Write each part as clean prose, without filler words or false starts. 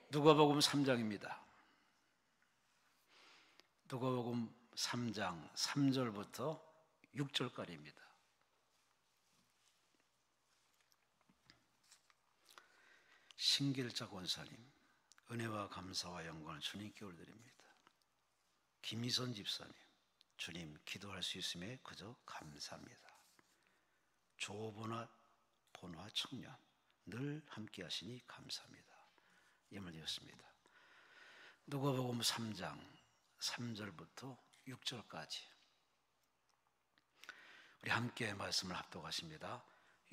누가복음 3장입니다. 누가복음 3장 3절부터 6절까지입니다. 신길자 권사님, 은혜와 감사와 영광을 주님께 올려드립니다. 김희선 집사님, 주님 기도할 수 있음에 그저 감사합니다. 조보나 본화 청년, 늘 함께 하시니 감사합니다. 예물 드렸습니다. 누가복음 3장 3절부터 6절까지 우리 함께 말씀을 합독하십니다.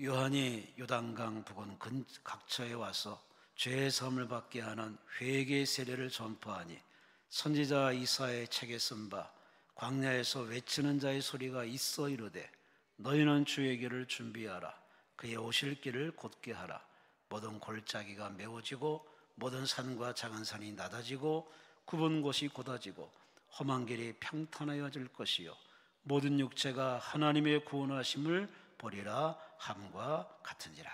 요한이 요단강 부근 각처에 와서 죄의 사함을 받게 하는 회개 세례를 전파하니 선지자 이사야의 책에 쓴 바 광야에서 외치는 자의 소리가 있어 이르되 너희는 주의 길을 준비하라. 그의 오실 길을 곧게 하라. 모든 골짜기가 메워지고 모든 산과 작은 산이 낮아지고 굽은 곳이 곧아지고 험한 길이 평탄하여질 것이요 모든 육체가 하나님의 구원하심을 보리라 함과 같으니라.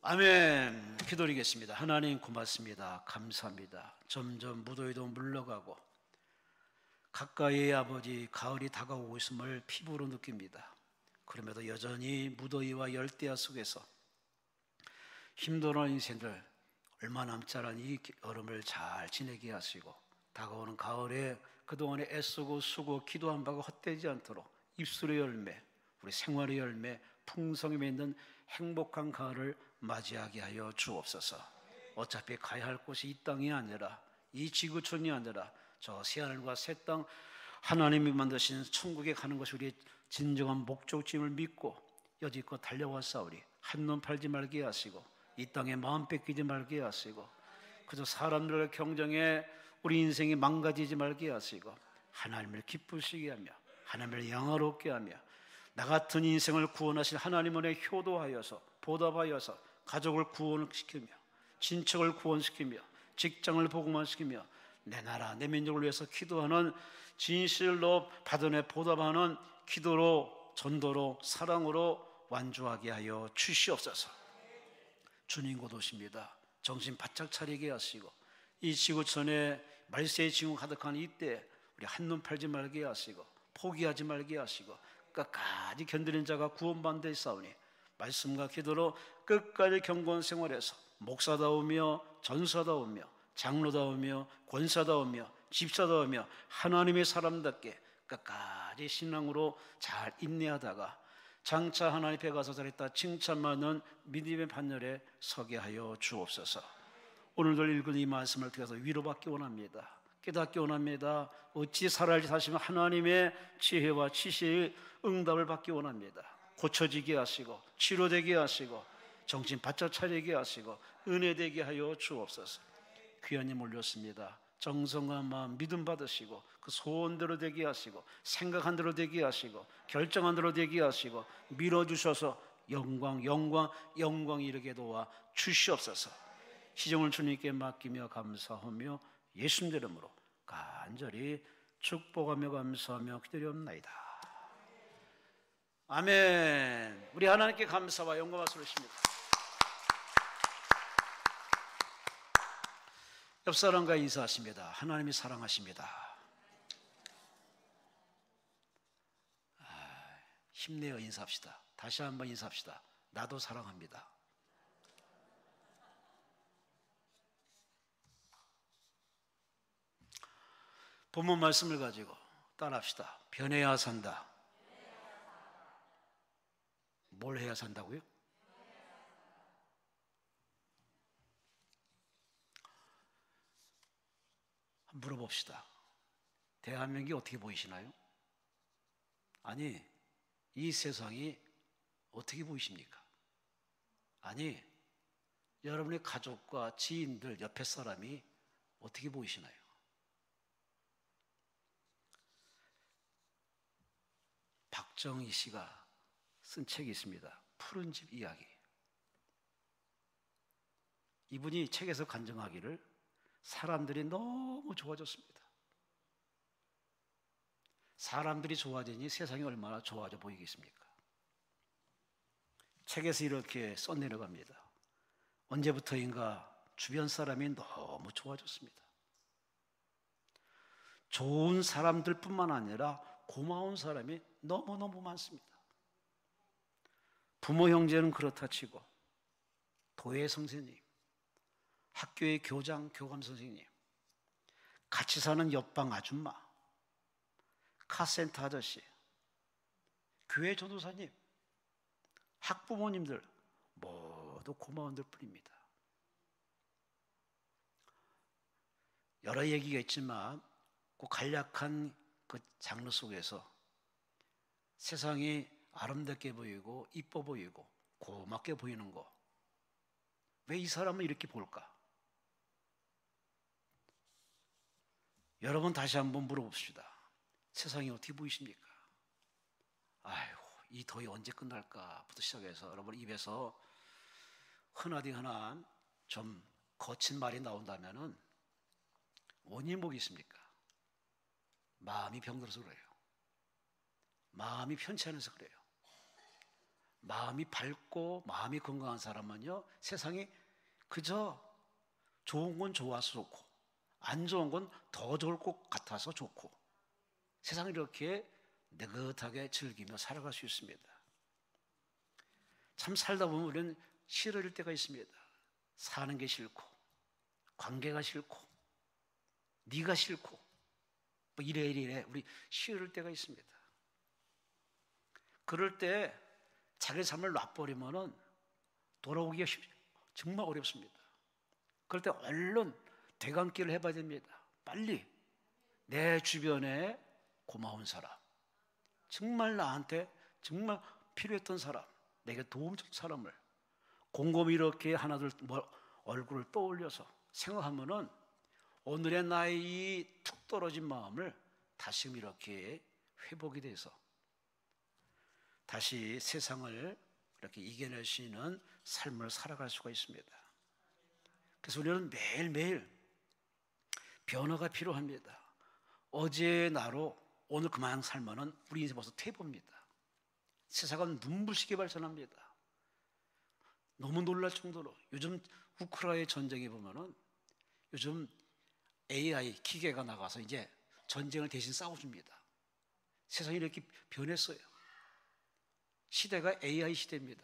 아멘. 기도드리겠습니다. 하나님 고맙습니다. 감사합니다. 점점 무더위도 물러가고 가까이의 아버지 가을이 다가오고 있음을 피부로 느낍니다. 그럼에도 여전히 무더위와 열대야 속에서 힘들어 인생들 얼마 남지 않은 이 여름을 잘 지내게 하시고 다가오는 가을에 그동안에 애쓰고 수고 기도한 바가 헛되지 않도록 입술의 열매, 우리 생활의 열매, 풍성에 맺는 행복한 가을을 맞이하게 하여 주옵소서. 어차피 가야 할 곳이 이 땅이 아니라 이 지구촌이 아니라 저 새하늘과 새 땅 하나님이 만드신 천국에 가는 것이 우리의 진정한 목적지임을 믿고 여지껏 달려왔사오니 한눈 팔지 말게 하시고 이 땅에 마음 뺏기지 말게 하시고 그저 사람들을 경쟁해 우리 인생이 망가지지 말게 하시고 하나님을 기쁘시게 하며 하나님을 영화롭게 하며 나 같은 인생을 구원하신 하나님 은혜 효도하여서 보답하여서 가족을 구원시키며 친척을 구원시키며 직장을 복음화시키며 내 나라 내 민족을 위해서 기도하는 진실로 받은 애 보답하는 기도로 전도로 사랑으로 완주하게 하여 주시옵소서. 주님 곧 오십니다. 정신 바짝 차리게 하시고 이 지구촌에 말세의 징후 가득한 이때 우리 한눈 팔지 말게 하시고 포기하지 말게 하시고 끝까지 견디는 자가 구원받는 싸우니 말씀과 기도로 끝까지 경건 생활해서 목사다우며 전사다우며 장로다우며 권사다우며 집사다우며 하나님의 사람답게 끝까지 신앙으로 잘 인내하다가 장차 하나님 앞에 가서 잘했다 칭찬받는 믿음의 반열에 서게 하여 주옵소서. 오늘도 읽은 이 말씀을 통해서 위로받기 원합니다. 깨닫기 원합니다. 어찌 살아야 할지 다시면 하나님의 지혜와 지식의 응답을 받기 원합니다. 고쳐지게 하시고 치료되게 하시고 정신 바짝 차리게 하시고 은혜되게 하여 주옵소서. 귀한이 몰렸습니다. 정성한 마음 믿음 받으시고 그 소원대로 되게 하시고 생각한 대로 되게 하시고 결정한 대로 되게 하시고 밀어주셔서 영광 이르게 도와 주시옵소서. 시종을 주님께 맡기며 감사하며 예수님 이름으로 간절히 축복하며 감사하며 기도리옵나이다. 아멘. 우리 하나님께 감사와 영광을 돌리십니다. 옆 사람과 인사하십니다. 하나님이 사랑하십니다. 힘내어 인사합시다. 다시 한번 인사합시다. 나도 사랑합니다. 본문 말씀을 가지고 따라합시다. 변해야 산다. 뭘 해야 산다고요? 물어봅시다. 대한민국이 어떻게 보이시나요? 아니, 이 세상이 어떻게 보이십니까? 아니, 여러분의 가족과 지인들, 옆에 사람이 어떻게 보이시나요? 박정희 씨가 쓴 책이 있습니다. 푸른 집 이야기. 이분이 책에서 간증하기를 사람들이 너무 좋아졌습니다. 사람들이 좋아지니 세상이 얼마나 좋아져 보이겠습니까? 책에서 이렇게 써내려갑니다. 언제부터인가 주변 사람이 너무 좋아졌습니다. 좋은 사람들뿐만 아니라 고마운 사람이 너무너무 많습니다. 부모 형제는 그렇다 치고 도예 선생님, 학교의 교장, 교감 선생님, 같이 사는 옆방 아줌마, 카센터 아저씨, 교회 전도사님, 학부모님들 모두 고마운들 뿐입니다. 여러 얘기가 있지만 그 간략한 그 장르 속에서 세상이 아름답게 보이고 이뻐 보이고 고맙게 보이는 거, 왜 이 사람은 이렇게 볼까? 여러분 다시 한번 물어봅시다. 세상이 어떻게 보이십니까? 아이고, 이 더위 언제 끝날까부터 시작해서 여러분 입에서 흔하디 흔한 좀 거친 말이 나온다면은 원인이 뭐겠습니까? 마음이 병들어서 그래요. 마음이 편치 않아서 그래요. 마음이 밝고 마음이 건강한 사람은요, 세상이 그저 좋은 건 좋아서 좋고 안 좋은 건 더 좋을 것 같아서 좋고, 세상을 이렇게 느긋하게 즐기며 살아갈 수 있습니다. 참 살다 보면 우리는 싫어질 때가 있습니다. 사는 게 싫고 관계가 싫고 네가 싫고 뭐 이래 우리 싫을 때가 있습니다. 그럴 때 자기 삶을 놔버리면은 돌아오기가 정말 어렵습니다. 그럴 때 얼른 대감기를 해봐야 됩니다. 빨리 내 주변에 고마운 사람, 정말 나한테 정말 필요했던 사람, 내게 도움 줄 사람을 곰곰이 이렇게 하나둘 얼굴을 떠올려서 생각하면은 오늘의 나의 이 툭 떨어진 마음을 다시 이렇게 회복이 돼서 다시 세상을 이렇게 이겨낼 수 있는 삶을 살아갈 수가 있습니다. 그래서 우리는 매일매일 변화가 필요합니다. 어제의 나로 오늘 그만 살면은 우리 인생 벌써 퇴보입니다. 세상은 눈부시게 발전합니다. 너무 놀랄 정도로 요즘 우크라이나 전쟁에 보면은 요즘 AI 기계가 나가서 이제 전쟁을 대신 싸워줍니다. 세상이 이렇게 변했어요. 시대가 AI 시대입니다.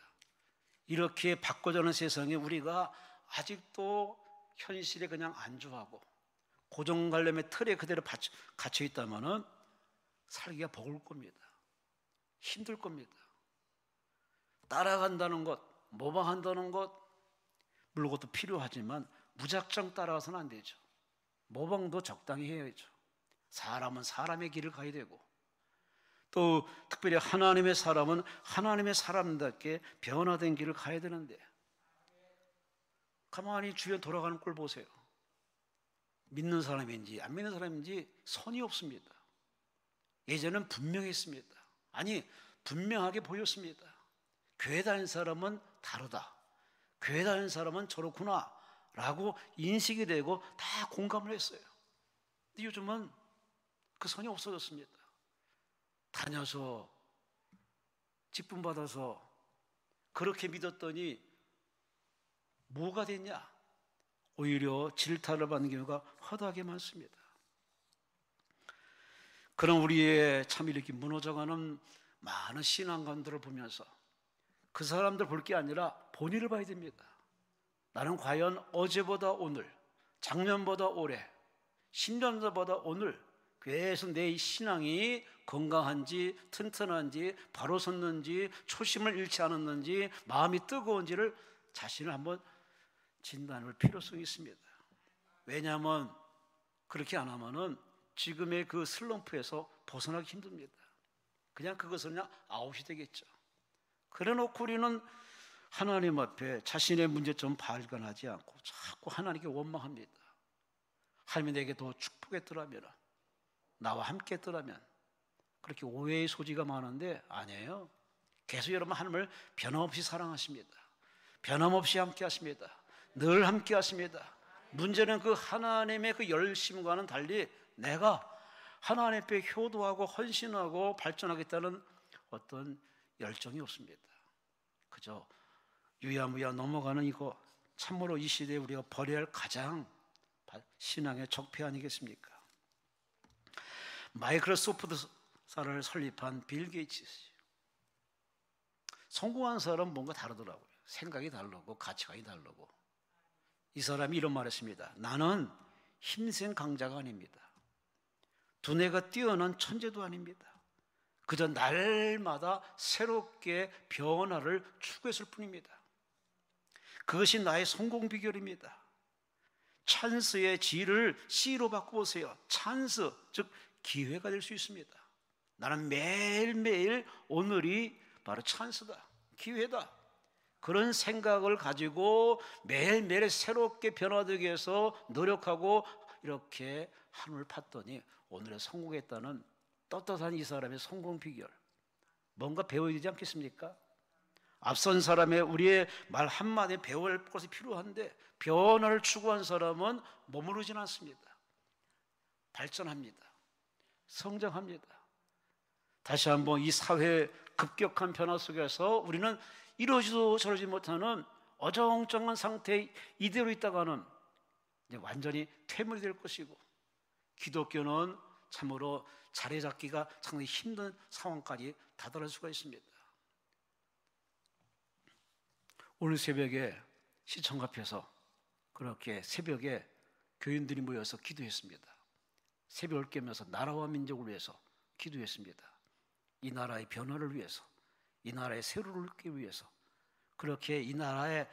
이렇게 바꿔가는 세상에 우리가 아직도 현실에 그냥 안주하고 고정관념의 틀에 그대로 갇혀 있다면은 살기가 버거울 겁니다. 힘들 겁니다. 따라간다는 것, 모방한다는 것, 물론 그것도 필요하지만 무작정 따라가서는 안 되죠. 모방도 적당히 해야죠. 사람은 사람의 길을 가야 되고, 또 특별히 하나님의 사람은 하나님의 사람답게 변화된 길을 가야 되는데, 가만히 주변 돌아가는 꼴 보세요. 믿는 사람인지 안 믿는 사람인지 선이 없습니다. 예전엔 분명했습니다. 아니, 분명하게 보였습니다. 교회 다니는 사람은 다르다, 교회 다니는 사람은 저렇구나 라고 인식이 되고 다 공감을 했어요. 근데 요즘은 그 선이 없어졌습니다. 다녀서 직분 받아서 그렇게 믿었더니 뭐가 됐냐? 오히려 질타를 받는 경우가 허다하게 많습니다. 그런 우리의 참 이렇게 무너져가는 많은 신앙관들을 보면서 그 사람들 볼 게 아니라 본인을 봐야 됩니다. 나는 과연 어제보다 오늘, 작년보다 올해, 10년 전보다 오늘 계속 내 신앙이 건강한지 튼튼한지 바로 섰는지 초심을 잃지 않았는지 마음이 뜨거운지를 자신을 한번 진단할 필요성이 있습니다. 왜냐하면 그렇게 안 하면은 지금의 그 슬럼프에서 벗어나기 힘듭니다. 그냥 그것은 그냥 아웃이 되겠죠. 그래놓고 우리는 하나님 앞에 자신의 문제점 발견하지 않고 자꾸 하나님께 원망합니다. 하나님이 내게 더 축복했더라면, 나와 함께 했더라면, 그렇게 오해의 소지가 많은데 아니에요. 계속 여러분 하나님을 변함없이 사랑하십니다. 변함없이 함께 하십니다. 늘 함께 하십니다. 문제는 그 하나님의 그 열심과는 달리 내가 하나님 앞에 효도하고 헌신하고 발전하겠다는 어떤 열정이 없습니다. 그저 유야무야 넘어가는 이거 참으로 이 시대에 우리가 버려야 할 가장 신앙의 적폐 아니겠습니까? 마이크로소프트사를 설립한 빌 게이츠. 성공한 사람은 뭔가 다르더라고요. 생각이 다르고 가치관이 다르고. 이 사람이 이런 말을 했습니다. 나는 힘센 강자가 아닙니다. 두뇌가 뛰어난 천재도 아닙니다. 그저 날마다 새롭게 변화를 추구했을 뿐입니다. 그것이 나의 성공 비결입니다. 찬스의 G를 C로 바꿔보세요. 찬스, 즉 기회가 될 수 있습니다. 나는 매일매일 오늘이 바로 찬스다, 기회다. 그런 생각을 가지고 매일매일 새롭게 변화되기 위해서 노력하고 이렇게 한을 팠더니 오늘의 성공했다는 떳떳한 이 사람의 성공 비결, 뭔가 배워야 되지 않겠습니까? 앞선 사람의 우리의 말 한마디에 배워야 할 것이 필요한데 변화를 추구한 사람은 머무르진 않습니다. 발전합니다. 성장합니다. 다시 한번 이 사회의 급격한 변화 속에서 우리는 이러지도 저러지 못하는 어정쩡한 상태에 이대로 있다가는 이제 완전히 퇴물이 될 것이고, 기독교는 참으로 자리 잡기가 상당히 힘든 상황까지 다다를 수가 있습니다. 오늘 새벽에 시청 앞에서 그렇게 새벽에 교인들이 모여서 기도했습니다. 새벽을 깨면서 나라와 민족을 위해서 기도했습니다. 이 나라의 변화를 위해서, 이 나라의 새로를 얻기 위해서, 그렇게 이 나라에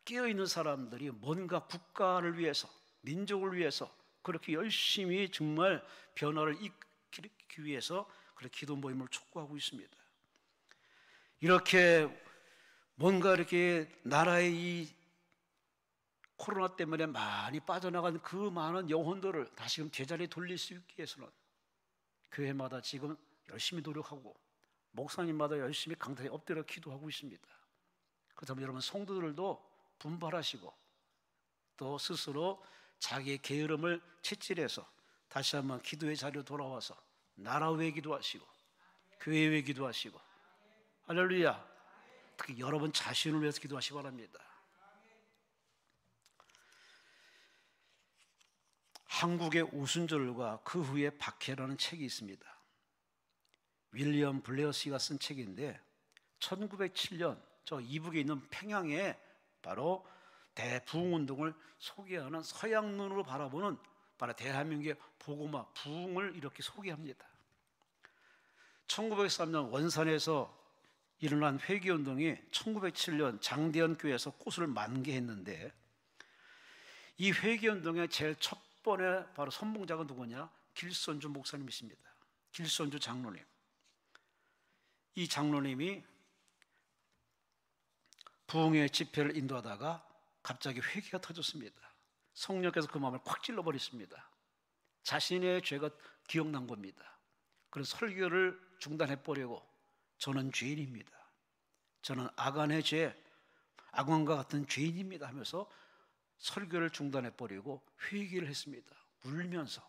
깨어있는 사람들이 뭔가 국가를 위해서, 민족을 위해서 그렇게 열심히 정말 변화를 일으키기 위해서 그렇게 기도 모임을 촉구하고 있습니다. 이렇게 뭔가 이렇게 나라의 이 코로나 때문에 많이 빠져나간 그 많은 영혼들을 다시금 제자리에 돌릴 수 있기 위해서는 교회마다 지금 열심히 노력하고 목사님마다 열심히 강단에 엎드려 기도하고 있습니다. 그렇다면 여러분 성도들도 분발하시고 또 스스로 자기의 게으름을 채찍해서 다시 한번 기도의 자리로 돌아와서 나라 위에 기도하시고 교회 위에 기도하시고, 할렐루야, 특히 여러분 자신을 위해서 기도하시기 바랍니다. 한국의 오순절과 그 후에 박해라는 책이 있습니다. 윌리엄 블레어 씨가 쓴 책인데 1907년 저 이북에 있는 평양에 바로 대부흥운동을 소개하는 서양 눈으로 바라보는 바로 대한민국의 복음화 부흥을 이렇게 소개합니다. 1903년 원산에서 일어난 회개운동이 1907년 장대현 교회에서 꽃을 만개했는데, 이 회개운동의 제일 첫 번째 바로 선봉자가 누구냐? 길손주 목사님이십니다. 길손주 장로님. 이 장로님이 부흥의 집회를 인도하다가 갑자기 회개가 터졌습니다. 성령께서 그 마음을 콱 찔러버렸습니다. 자신의 죄가 기억난 겁니다. 그래서 설교를 중단해버리고 저는 죄인입니다, 저는 아간의 죄, 아간과 같은 죄인입니다 하면서 설교를 중단해버리고 회개를 했습니다. 울면서.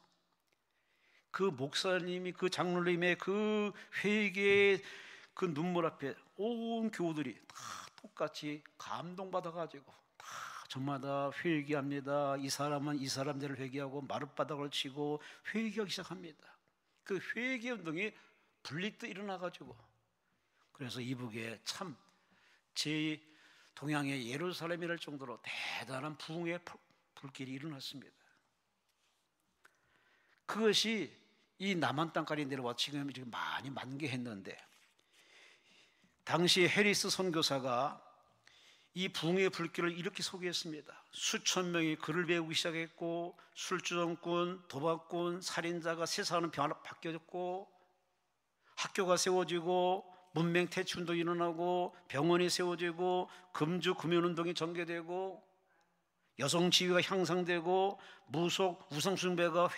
그 목사님이, 그 장로님의 그 회개의 그 눈물 앞에 온 교우들이 다 똑같이 감동받아가지고 다 저마다 회개합니다. 이 사람은 이 사람들을 회개하고 마룻바닥을 치고 회개하기 시작합니다. 그 회개 운동이 불리듯 일어나가지고, 그래서 이북에 참 제 동양의 예루살렘이랄 정도로 대단한 부흥의 불길이 일어났습니다. 그것이 이 남한 땅까지 내려와 지금 이렇게 많이 만개했는데, 당시 해리스 선교사가 이 부흥의 불길을 이렇게 소개했습니다. 수천 명이 글을 배우기 시작했고, 술주정꾼, 도박꾼, 살인자가 세상은 바뀌어졌고, 학교가 세워지고, 문맹 퇴치운동이 일어나고, 병원이 세워지고, 금주 금연운동이 전개되고, 여성 지위가 향상되고, 무속 우상숭배가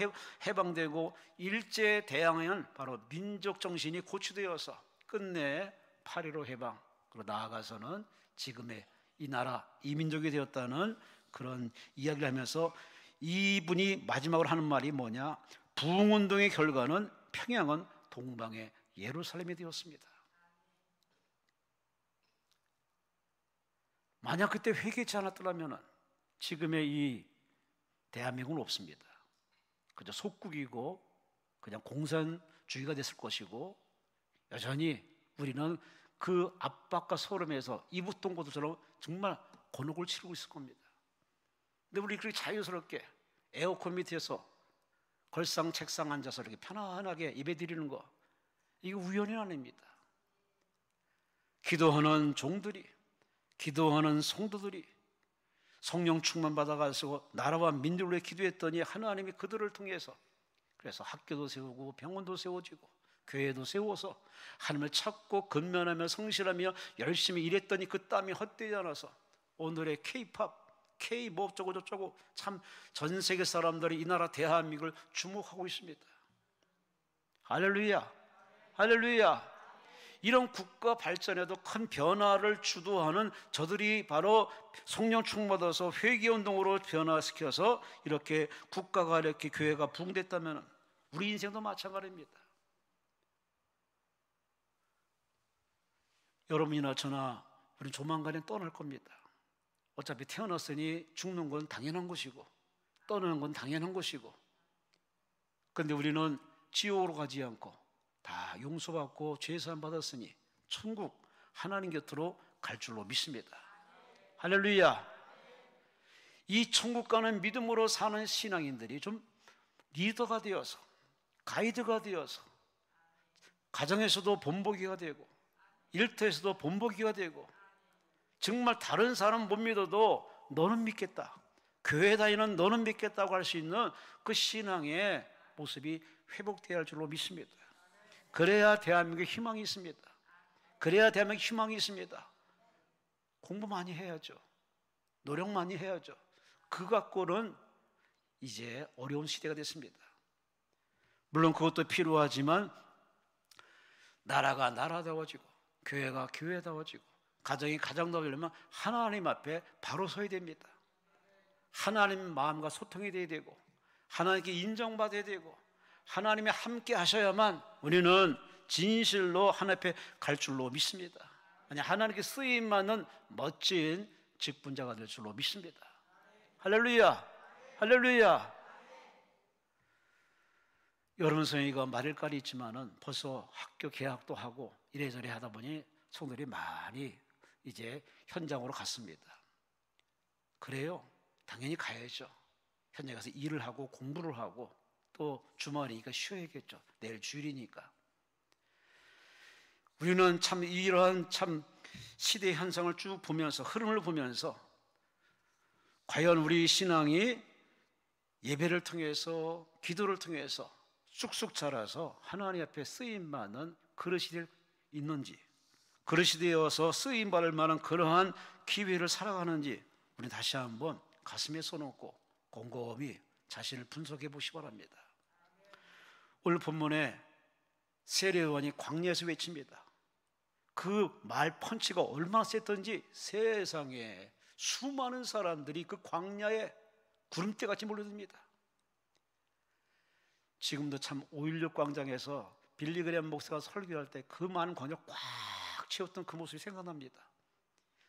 해방되고, 일제대항은 바로 민족 정신이 고취되어서 끝내 8.15 해방, 그리고 나아가서는 지금의 이 나라, 이 민족이 되었다는 그런 이야기를 하면서 이분이 마지막으로 하는 말이 뭐냐? 부흥운동의 결과는 평양은 동방의 예루살렘이 되었습니다. 만약 그때 회개치 않았더라면 지금의 이 대한민국은 없습니다. 그저 속국이고 그냥 공산주의가 됐을 것이고, 여전히 우리는 그 압박과 소름에서 이북동 고도처럼 정말 곤혹을 치르고 있을 겁니다. 근데 우리 그렇게 자유스럽게 에어컨 밑에서 걸상 책상 앉아서 이렇게 편안하게 예배 드리는 거, 이거 우연이 아닙니다. 기도하는 종들이, 기도하는 성도들이 성령 충만 받아가지고 나라와 민족을 위해 기도했더니 하나님이 그들을 통해서, 그래서 학교도 세우고 병원도 세워지고 교회도 세워서 하나님을 찾고 근면하며 성실하며 열심히 일했더니 그 땀이 헛되지 않아서 오늘의 K-팝, K 뭐 어쩌고 저쩌고, 참 전 세계 사람들이 이 나라 대한민국을 주목하고 있습니다. 할렐루야, 할렐루야. 이런 국가 발전에도 큰 변화를 주도하는 저들이 바로 성령 충만받아서 회개운동으로 변화시켜서 이렇게 국가가, 이렇게 교회가 부흥됐다면 우리 인생도 마찬가지입니다. 여러분이나 저나 우리는 조만간에 떠날 겁니다. 어차피 태어났으니 죽는 건 당연한 것이고 떠나는 건 당연한 것이고, 그런데 우리는 지옥으로 가지 않고 다 용서받고 죄사함 받았으니 천국 하나님 곁으로 갈 줄로 믿습니다. 할렐루야. 이 천국 가는 믿음으로 사는 신앙인들이 좀 리더가 되어서, 가이드가 되어서 가정에서도 본보기가 되고 일터에서도 본보기가 되고, 정말 다른 사람 못 믿어도 너는 믿겠다, 교회 다니는 너는 믿겠다고 할 수 있는 그 신앙의 모습이 회복되어야 할 줄로 믿습니다. 그래야 대한민국에 희망이 있습니다. 그래야 대한민국에 희망이 있습니다. 공부 많이 해야죠. 노력 많이 해야죠. 그 갖고는 이제 어려운 시대가 됐습니다. 물론 그것도 필요하지만 나라가 나라다워지고 교회가 교회다워지고 가정이 가정다워지려면 하나님 앞에 바로 서야 됩니다. 하나님 마음과 소통이 돼야 되고 하나님께 인정받아야 되고 하나님이 함께 하셔야만 우리는 진실로 하나님 앞에 갈 줄로 믿습니다. 아니, 하나님께 쓰임받는 멋진 직분자가 될 줄로 믿습니다. 할렐루야, 할렐루야. 여러분 성희가 말일깔이 있지만은 벌써 학교 개학도 하고 이래저래 하다 보니 성도들이 많이 이제 현장으로 갔습니다. 그래요, 당연히 가야죠. 현장에 가서 일을 하고 공부를 하고 또 주말이니까 쉬어야겠죠. 내일 주일이니까. 우리는 참 이러한 참 시대 현상을 쭉 보면서, 흐름을 보면서 과연 우리 신앙이 예배를 통해서, 기도를 통해서 쑥쑥 자라서 하나님 앞에 쓰임받는 그릇이 있는지, 그릇이 되어서 쓰임받을 만한 그러한 기회를 살아가는지 우리 다시 한번 가슴에 써놓고 곰곰이 자신을 분석해 보시기 바랍니다. 오늘 본문에 세례요한이 광야에서 외칩니다. 그 말 펀치가 얼마나 셌던지 세상에 수많은 사람들이 그 광야에 구름대같이 몰려듭니다. 지금도 참 5.16 광장에서 빌리그램 목사가 설교할 때 그 많은 광야를 꽉 채웠던 그 모습이 생각납니다.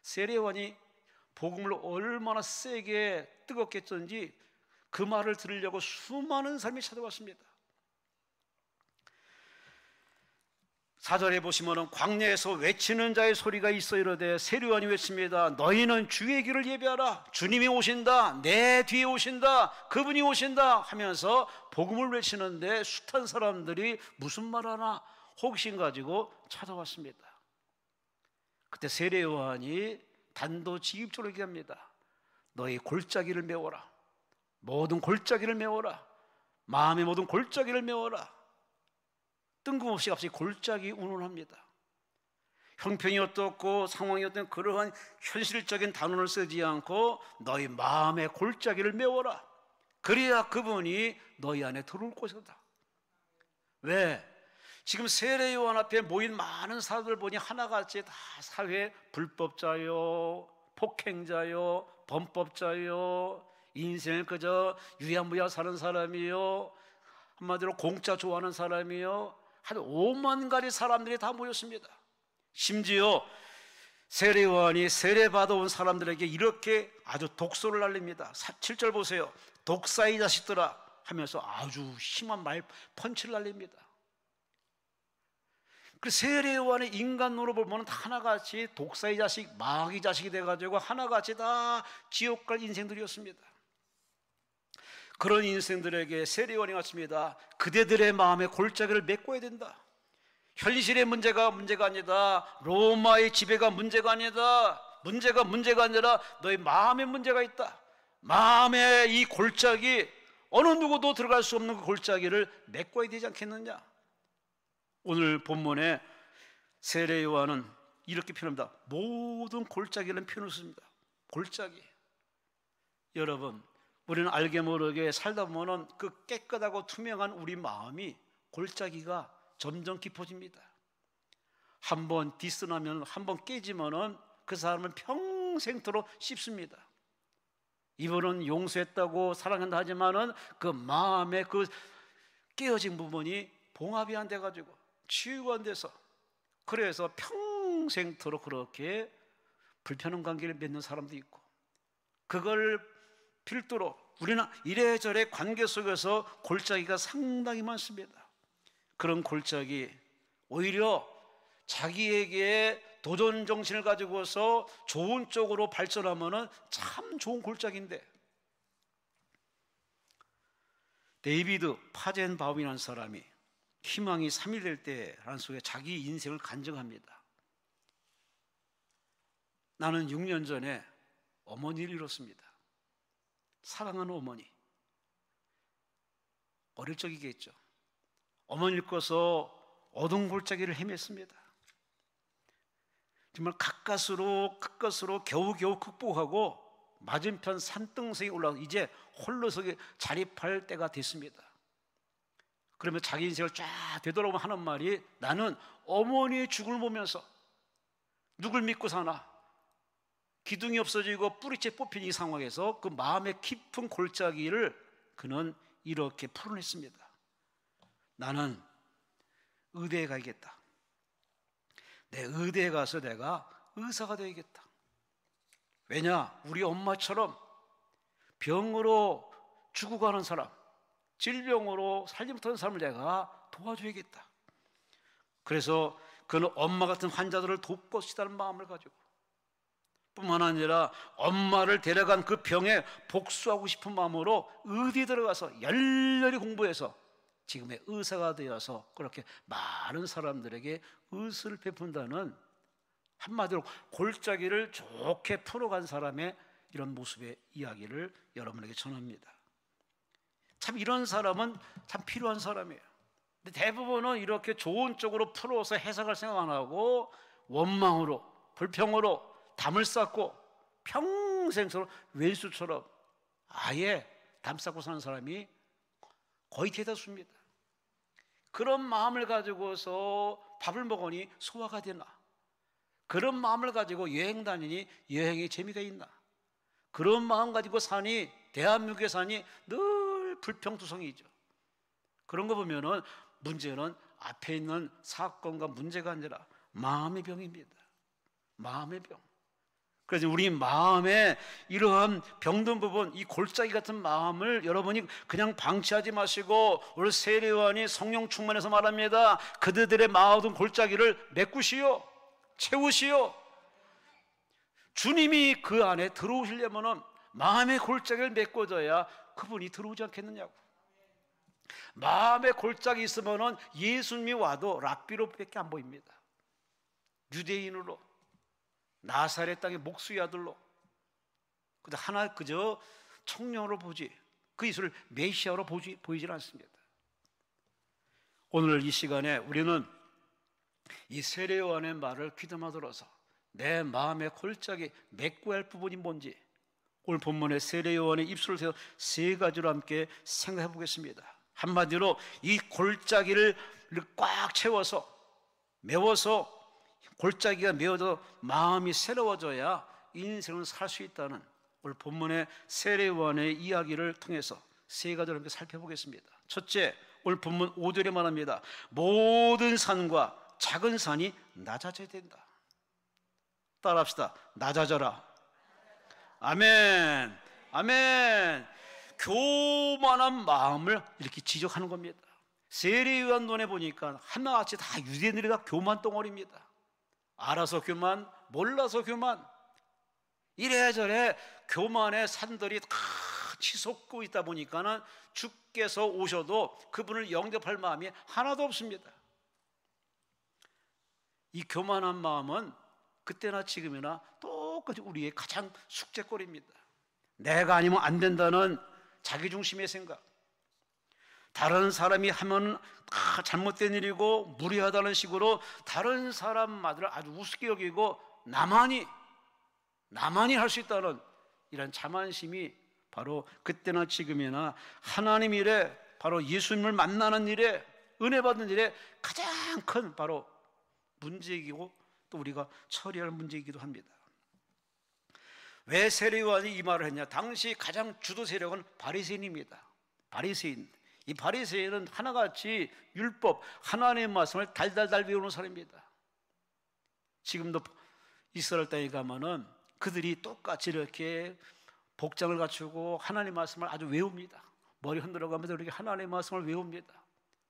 세례요한이 복음을 얼마나 세게 뜨겁게 했던지 그 말을 들으려고 수많은 사람이 찾아왔습니다. 4절에 보시면 광야에서 외치는 자의 소리가 있어 이르되 세례요한이 외칩니다. 너희는 주의 길을 예배하라. 주님이 오신다. 내 뒤에 오신다. 그분이 오신다 하면서 복음을 외치는데 숱한 사람들이 무슨 말하나 호기심 가지고 찾아왔습니다. 그때 세례요한이 단도직입적으로 얘기합니다. 너희 골짜기를 메워라. 모든 골짜기를 메워라. 마음의 모든 골짜기를 메워라. 뜬금없이 갑자기 골짜기 운운합니다. 형편이 어떻고 상황이 어떤 그러한 현실적인 단어를 쓰지 않고 너희 마음의 골짜기를 메워라. 그래야 그분이 너희 안에 들어올 것이다. 왜? 지금 세례요한 앞에 모인 많은 사람들 보니 하나같이 다 사회 불법자요, 폭행자요, 범법자요, 인생을 그저 유야무야 사는 사람이요, 한마디로 공짜 좋아하는 사람이요, 한 5만 가지 사람들이 다 모였습니다. 심지어 세례요한이 세례받아온 사람들에게 이렇게 아주 독소를 날립니다. 7절 보세요. 독사의 자식들아 하면서 아주 심한 말 펀치를 날립니다. 그 세례요한의 인간으로 보면 하나같이 독사의 자식, 마귀 자식이 돼가지고 하나같이 다 지옥 갈 인생들이었습니다. 그런 인생들에게 세례요한이 왔습니다. 그대들의 마음에 골짜기를 메꿔야 된다. 현실의 문제가 아니다. 로마의 지배가 문제가 아니다. 문제가 아니라 너의 마음의 문제가 있다. 마음의 이 골짜기, 어느 누구도 들어갈 수 없는 그 골짜기를 메꿔야 되지 않겠느냐. 오늘 본문에 세례 요한은 이렇게 표현합니다. 모든 골짜기를 표현했습니다. 골짜기. 여러분, 우리는 알게 모르게 살다 보면 그 깨끗하고 투명한 우리 마음이 골짜기가 점점 깊어집니다. 한번 디스나면, 한번 깨지면은 그 사람은 평생토록 씹습니다. 이분은 용서했다고 사랑한다 하지만은 그 마음의 그 깨어진 부분이 봉합이 안 돼가지고 치유가 안 돼서, 그래서 평생토록 그렇게 불편한 관계를 맺는 사람도 있고, 그걸 필두로 우리는 이래저래 관계 속에서 골짜기가 상당히 많습니다. 그런 골짜기, 오히려 자기에게 도전 정신을 가지고서 좋은 쪽으로 발전하면 참 좋은 골짜기인데, 데이비드 파젠바움이라는 사람이 희망이 3일 될 때라는 속에 자기 인생을 간증합니다. 나는 6년 전에 어머니를 잃었습니다. 사랑하는 어머니. 어릴 적이겠죠. 어머니를 잃고서 어두운 골짜기를 헤맸습니다. 정말 가까스로 겨우겨우 극복하고 맞은편 산등성에 올라가서 이제 홀로서 자립할 때가 됐습니다. 그러면 자기 인생을 쫙 되돌아보면 하는 말이, 나는 어머니의 죽음을 보면서 누굴 믿고 사나, 기둥이 없어지고 뿌리째 뽑힌 이 상황에서 그 마음의 깊은 골짜기를 그는 이렇게 풀어냈습니다. 나는 의대에 가야겠다. 내 의대에 가서 내가 의사가 되야겠다. 왜냐? 우리 엄마처럼 병으로 죽어가는 사람, 질병으로 살지 못하는 사람을 내가 도와줘야겠다. 그래서 그는 엄마 같은 환자들을 돕고 싶다는 마음을 가지고, 뿐만 아니라 엄마를 데려간 그 병에 복수하고 싶은 마음으로 의대에 들어가서 열렬히 공부해서 지금의 의사가 되어서 그렇게 많은 사람들에게 의술을 베푼다는, 한마디로 골짜기를 좋게 풀어간 사람의 이런 모습의 이야기를 여러분에게 전합니다. 참 이런 사람은 참 필요한 사람이에요. 근데 대부분은 이렇게 좋은 쪽으로 풀어서 해석할 생각 안 하고 원망으로, 불평으로 담을 쌓고 평생처럼 왼수처럼 아예 담 쌓고 사는 사람이 거의 대다수입니다. 그런 마음을 가지고서 밥을 먹으니 소화가 되나? 그런 마음을 가지고 여행 다니니 여행에 재미가 있나? 그런 마음 가지고 사니, 대한민국에 사니 늘 불평투성이죠. 그런 거 보면은 문제는 앞에 있는 사건과 문제가 아니라 마음의 병입니다. 마음의 병. 그래서 우리 마음에 이러한 병든 부분, 이 골짜기 같은 마음을 여러분이 그냥 방치하지 마시고, 오늘 세례 요한이 성령 충만해서 말합니다. 그들의 마음 골짜기를 메꾸시오, 채우시오. 주님이 그 안에 들어오시려면 마음의 골짜기를 메꿔줘야 그분이 들어오지 않겠느냐고. 마음의 골짜기 있으면 예수님이 와도 랍비로밖에 안 보입니다. 유대인으로, 나사렛 땅의 목수의 아들로, 근데 하나 그저 청년으로 보지, 그 예수를 메시아로 보이질 않습니다. 오늘 이 시간에 우리는 이 세례 요한의 말을 귀담아 들어서 내 마음의 골짜기 메꿔야 할 부분이 뭔지, 오늘 본문에 세례 요한의 입술을 세워 세 가지로 함께 생각해 보겠습니다. 한마디로 이 골짜기를 꽉 채워서, 메워서, 골짜기가 메워져 마음이 새로워져야 인생을 살 수 있다는 오늘 본문의 세례 요한의 이야기를 통해서 세 가지를 함께 살펴보겠습니다. 첫째, 오늘 본문 5절에 말합니다. 모든 산과 작은 산이 낮아져야 된다. 따라합시다. 낮아져라. 아멘. 아멘. 교만한 마음을 이렇게 지적하는 겁니다. 세례요한론에 보니까 하나같이 다 유대인들이 다 교만 덩어리입니다. 알아서 교만, 몰라서 교만, 이래저래 교만의 산들이 다 치솟고 있다 보니까는 주께서 오셔도 그분을 영접할 마음이 하나도 없습니다. 이 교만한 마음은 그때나 지금이나 똑같이 우리의 가장 숙제거리입니다. 내가 아니면 안 된다는 자기중심의 생각, 다른 사람이 하면 다 잘못된 일이고 무리하다는 식으로 다른 사람 말을 아주 우습게 여기고 나만이 할 수 있다는 이런 자만심이 바로 그때나 지금이나 하나님 일에, 바로 예수님을 만나는 일에, 은혜 받는 일에 가장 큰 바로 문제이고 또 우리가 처리할 문제이기도 합니다. 왜 세례요한이 이 말을 했냐? 당시 가장 주도 세력은 바리새인입니다. 바리새인. 이 바리새인은 하나같이 율법, 하나님의 말씀을 달달달 외우는 사람입니다. 지금도 이스라엘 땅에 가면은 그들이 똑같이 이렇게 복장을 갖추고 하나님의 말씀을 아주 외웁니다. 머리 흔들어 가면서 이렇게 하나님의 말씀을 외웁니다.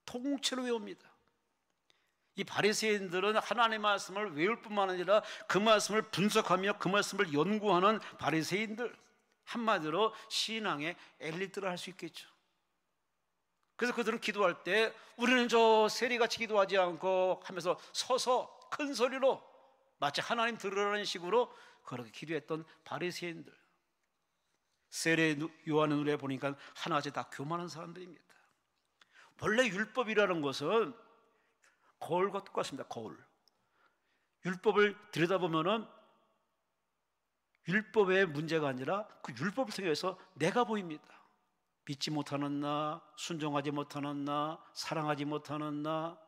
통째로 외웁니다. 이 바리새인들은 하나님의 말씀을 외울 뿐만 아니라 그 말씀을 분석하며 그 말씀을 연구하는 바리새인들, 한마디로 신앙의 엘리트를 할 수 있겠죠. 그래서 그들은 기도할 때 우리는 저 세리같이 기도하지 않고 하면서 서서 큰 소리로 마치 하나님 들으라는 식으로 그렇게 기도했던 바리새인들, 세례 요한의 눈에 보니까 하나같이 다 교만한 사람들입니다. 원래 율법이라는 것은 거울과 똑같습니다. 거울. 율법을 들여다보면은 율법의 문제가 아니라 그 율법을 통해서 내가 보입니다. 믿지 못하는 나, 순종하지 못하는 나, 사랑하지 못하는 나,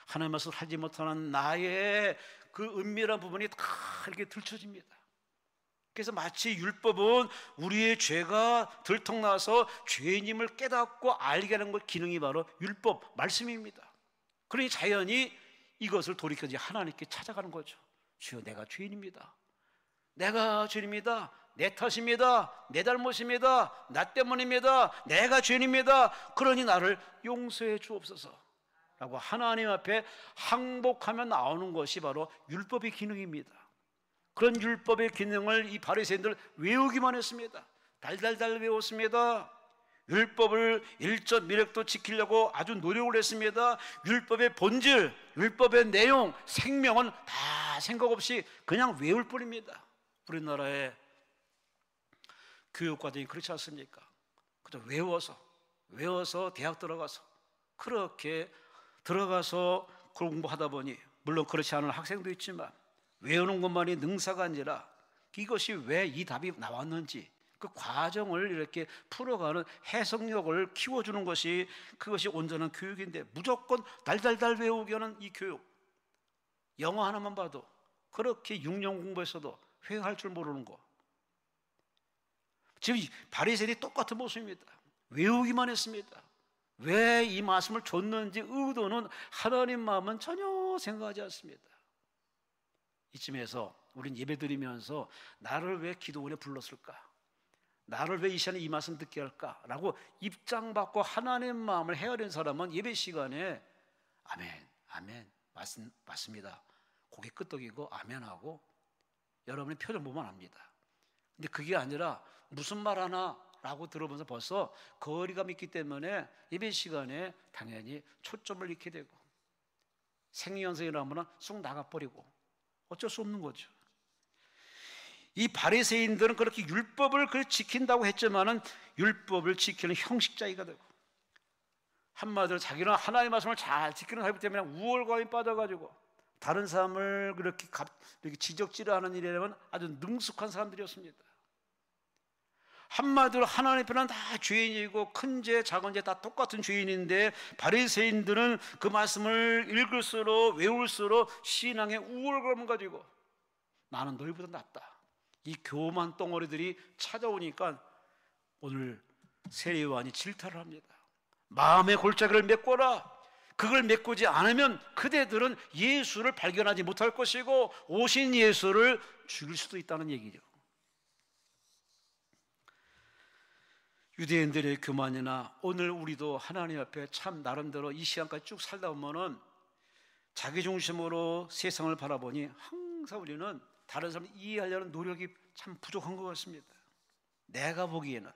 하나님의 말씀을 하지 못하는 나의 그 은밀한 부분이 다 이렇게 들춰집니다. 그래서 마치 율법은 우리의 죄가 들통나서 죄인임을 깨닫고 알게 하는 것, 기능이 바로 율법, 말씀입니다. 그러니 자연히 이것을 돌이켜 하나님께 찾아가는 거죠. 주여, 내가 죄인입니다. 내가 죄인입니다. 내 탓입니다. 내 잘못입니다. 나 때문입니다. 내가 죄인입니다. 그러니 나를 용서해 주옵소서 라고 하나님 앞에 항복하며 나오는 것이 바로 율법의 기능입니다. 그런 율법의 기능을 이 바리새인들 외우기만 했습니다. 달달달 외웠습니다. 율법을 일절 미력도 지키려고 아주 노력을 했습니다. 율법의 본질, 율법의 내용, 생명은 다 생각 없이 그냥 외울 뿐입니다. 우리나라의 교육과정이 그렇지 않습니까? 그저 외워서 대학 들어가서 그렇게 들어가서 공부하다 보니, 물론 그렇지 않은 학생도 있지만 외우는 것만이 능사가 아니라 이것이 왜 이 답이 나왔는지 그 과정을 이렇게 풀어가는 해석력을 키워주는 것이, 그것이 온전한 교육인데 무조건 달달달 외우게 하는 이 교육, 영어 하나만 봐도 그렇게 6년 공부했어도 회화할 줄 모르는 거. 지금 바리새인이 똑같은 모습입니다. 외우기만 했습니다. 왜 이 말씀을 줬는지 의도는 하나님 마음은 전혀 생각하지 않습니다. 이쯤에서 우린 예배드리면서 나를 왜 기도원에 불렀을까? 나를 왜 이 시간에 이 말씀 듣게 할까? 라고 입장받고 하나님 마음을 헤아린 사람은 예배 시간에 아멘, 아멘, 맞습니다, 고개 끄덕이고 아멘하고 여러분의 표정 보면 압니다. 근데 그게 아니라 무슨 말 하나 라고 들어보면서 벌써 거리감이 있기 때문에 예배 시간에 당연히 초점을 잃게 되고 생리현상이라면 쑥 나가버리고 어쩔 수 없는 거죠. 이 바리새인들은 그렇게 율법을 지킨다고 했지만은 율법을 지키는 형식자이가 되고, 한마디로 자기는 하나님의 말씀을 잘 지키는 사람 때문에 우월감에 빠져가지고 다른 사람을 그렇게 지적질하는 일이라면 아주 능숙한 사람들이었습니다. 한마디로 하나님 앞에는 다 죄인이고 큰 죄, 작은 죄 다 똑같은 죄인인데 바리새인들은 그 말씀을 읽을수록 외울수록 신앙의 우월감을 가지고 나는 너희보다 낫다, 이 교만 덩어리들이 찾아오니까 오늘 세례요한이 질타를 합니다. 마음의 골짜기를 메꿔라. 그걸 메꾸지 않으면 그대들은 예수를 발견하지 못할 것이고 오신 예수를 죽일 수도 있다는 얘기죠. 유대인들의 교만이나 오늘 우리도 하나님 앞에 참 나름대로 이 시간까지 쭉 살다 보면은 자기 중심으로 세상을 바라보니 항상 우리는 다른 사람을 이해하려는 노력이 참 부족한 것 같습니다. 내가 보기에는,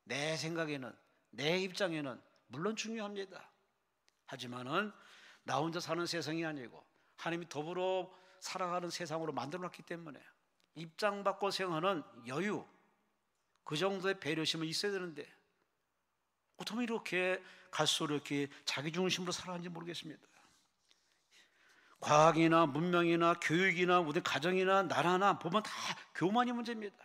내 생각에는, 내 입장에는 물론 중요합니다. 하지만은 나 혼자 사는 세상이 아니고 하나님이 더불어 살아가는 세상으로 만들어놨기 때문에 입장 바꿔 생각하는 여유, 그 정도의 배려심은 있어야 되는데 어떻게 이렇게 갈수록 이렇게 자기 중심으로 살아가는지 모르겠습니다. 과학이나 문명이나 교육이나 우리 가정이나 나라나 보면 다 교만이 문제입니다.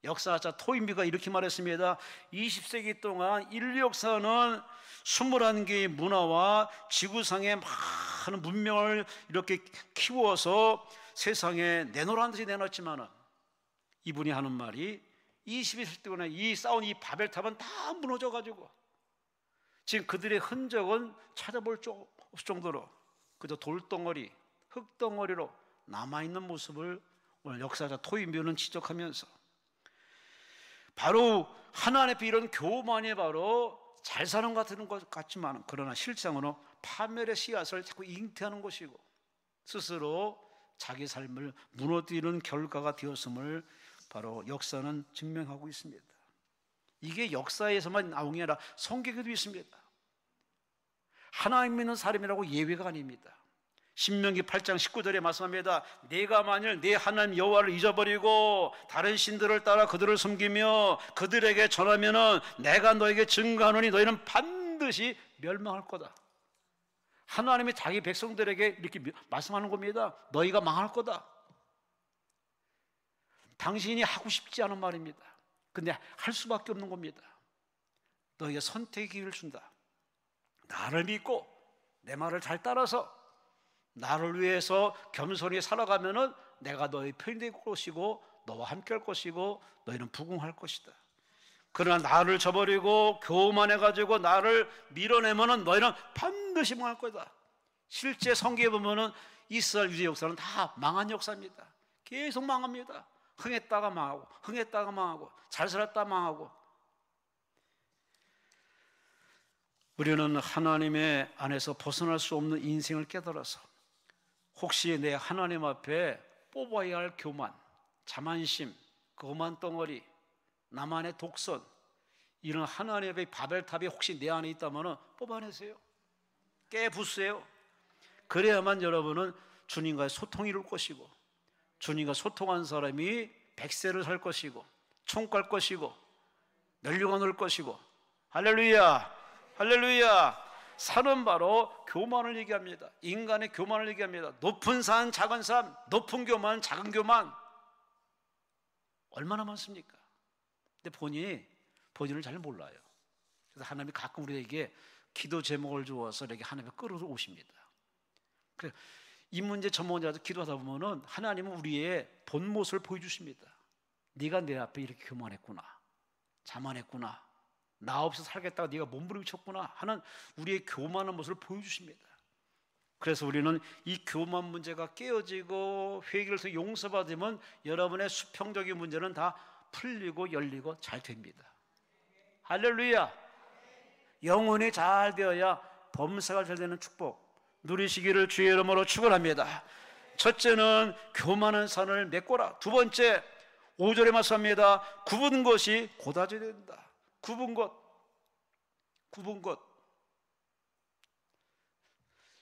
역사자 토인비가 이렇게 말했습니다. 20세기 동안 인류 역사는 21개의 문화와 지구상의 많은 문명을 이렇게 키워서 세상에 내놓으라는 듯이 내놨지만 이분이 하는 말이 21세기 동안에 이 쌓은 이 바벨탑은 다 무너져가지고 지금 그들의 흔적은 찾아볼 수 없을 정도로 그저 돌덩어리, 흙덩어리로 남아있는 모습을 오늘 역사자 토인비는 지적하면서 바로 하나님 앞에 이런 교만이 바로 잘 사는 것 같은 것 같지만 그러나 실상으로 파멸의 씨앗을 자꾸 잉태하는 것이고 스스로 자기 삶을 무너뜨리는 결과가 되었음을 바로 역사는 증명하고 있습니다. 이게 역사에서만 나온 게 아니라 성경에도 있습니다. 하나님 믿는 사람이라고 예외가 아닙니다. 신명기 8장 19절에 말씀합니다. 내가 만일 내 하나님 여호와를 잊어버리고 다른 신들을 따라 그들을 섬기며 그들에게 전하면은 내가 너에게 증거하노니 너희는 반드시 멸망할 거다. 하나님이 자기 백성들에게 이렇게 말씀하는 겁니다. 너희가 망할 거다. 당신이 하고 싶지 않은 말입니다. 근데 할 수밖에 없는 겁니다. 너희가 선택의 기회를 준다. 나를 믿고 내 말을 잘 따라서 나를 위해서 겸손히 살아가면은 내가 너희 편이 될 것이고 너와 함께 할 것이고 너희는 부흥할 것이다. 그러나 나를 저버리고 교만해가지고 나를 밀어내면은 너희는 반드시 망할 거다. 실제 성경에 보면은 이스라엘 유대 역사는 다 망한 역사입니다. 계속 망합니다. 흥했다가 망하고 흥했다가 망하고 잘 살았다 망하고. 우리는 하나님의 안에서 벗어날 수 없는 인생을 깨달아서 혹시 내 하나님 앞에 뽑아야 할 교만, 자만심, 거만 덩어리, 나만의 독선 이런 하나님의 바벨탑이 혹시 내 안에 있다면 뽑아내세요. 깨부수세요. 그래야만 여러분은 주님과의 소통이 이룰 것이고 주님과 소통한 사람이 100세를 살 것이고 총갈 것이고 멸류관 올 것이고 할렐루야 할렐루야. 산은 바로 교만을 얘기합니다. 인간의 교만을 얘기합니다. 높은 산, 작은 산, 높은 교만, 작은 교만 얼마나 많습니까? 근데 본인을 잘 몰라요. 그래서 하나님이 가끔 우리에게 기도 제목을 주어서 이렇게 하나님이 끌어오십니다. 그래서 이 문제 전문가도 기도하다 보면은 하나님은 우리의 본 모습을 보여주십니다. 네가 내 앞에 이렇게 교만했구나, 자만했구나, 나 없이 살겠다가 네가 몸부림쳤구나 하는 우리의 교만한 모습을 보여주십니다. 그래서 우리는 이 교만 문제가 깨어지고 회개를 해서 용서받으면 여러분의 수평적인 문제는 다 풀리고 열리고 잘 됩니다. 할렐루야. 영혼이 잘 되어야 범사가 잘 되는 축복 누리시기를 주의 이름으로 축원합니다. 첫째는 교만한 산을 메꿔라. 두 번째 5절에 말씀합니다. 굽은 것이 고다져야 된다. 굽은 것.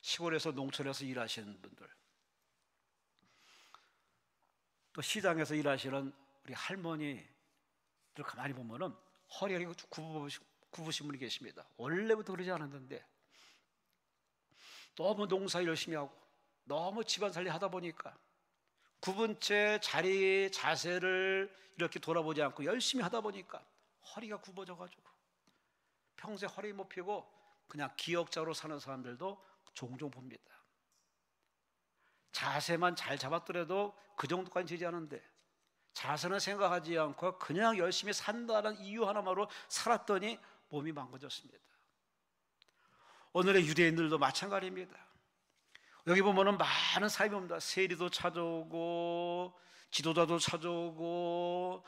시골에서 농촌에서 일하시는 분들, 또 시장에서 일하시는 우리 할머니들 가만히 보면은 허리가 굽으신 분이 계십니다. 원래부터 그러지 않았는데 너무 농사 열심히 하고 너무 집안살이 하다 보니까 굽은 채 자리 자세를 이렇게 돌아보지 않고 열심히 하다 보니까 허리가 굽어져가지고 평소에 허리 못 펴고 그냥 기역자로 사는 사람들도 종종 봅니다. 자세만 잘 잡았더라도 그 정도까지 되지 않은데 자세는 생각하지 않고 그냥 열심히 산다는 이유 하나만으로 살았더니 몸이 망가졌습니다. 오늘의 유대인들도 마찬가지입니다. 여기 보면은 많은 사람이 옵니다. 세리도 찾아오고 지도자도 찾아오고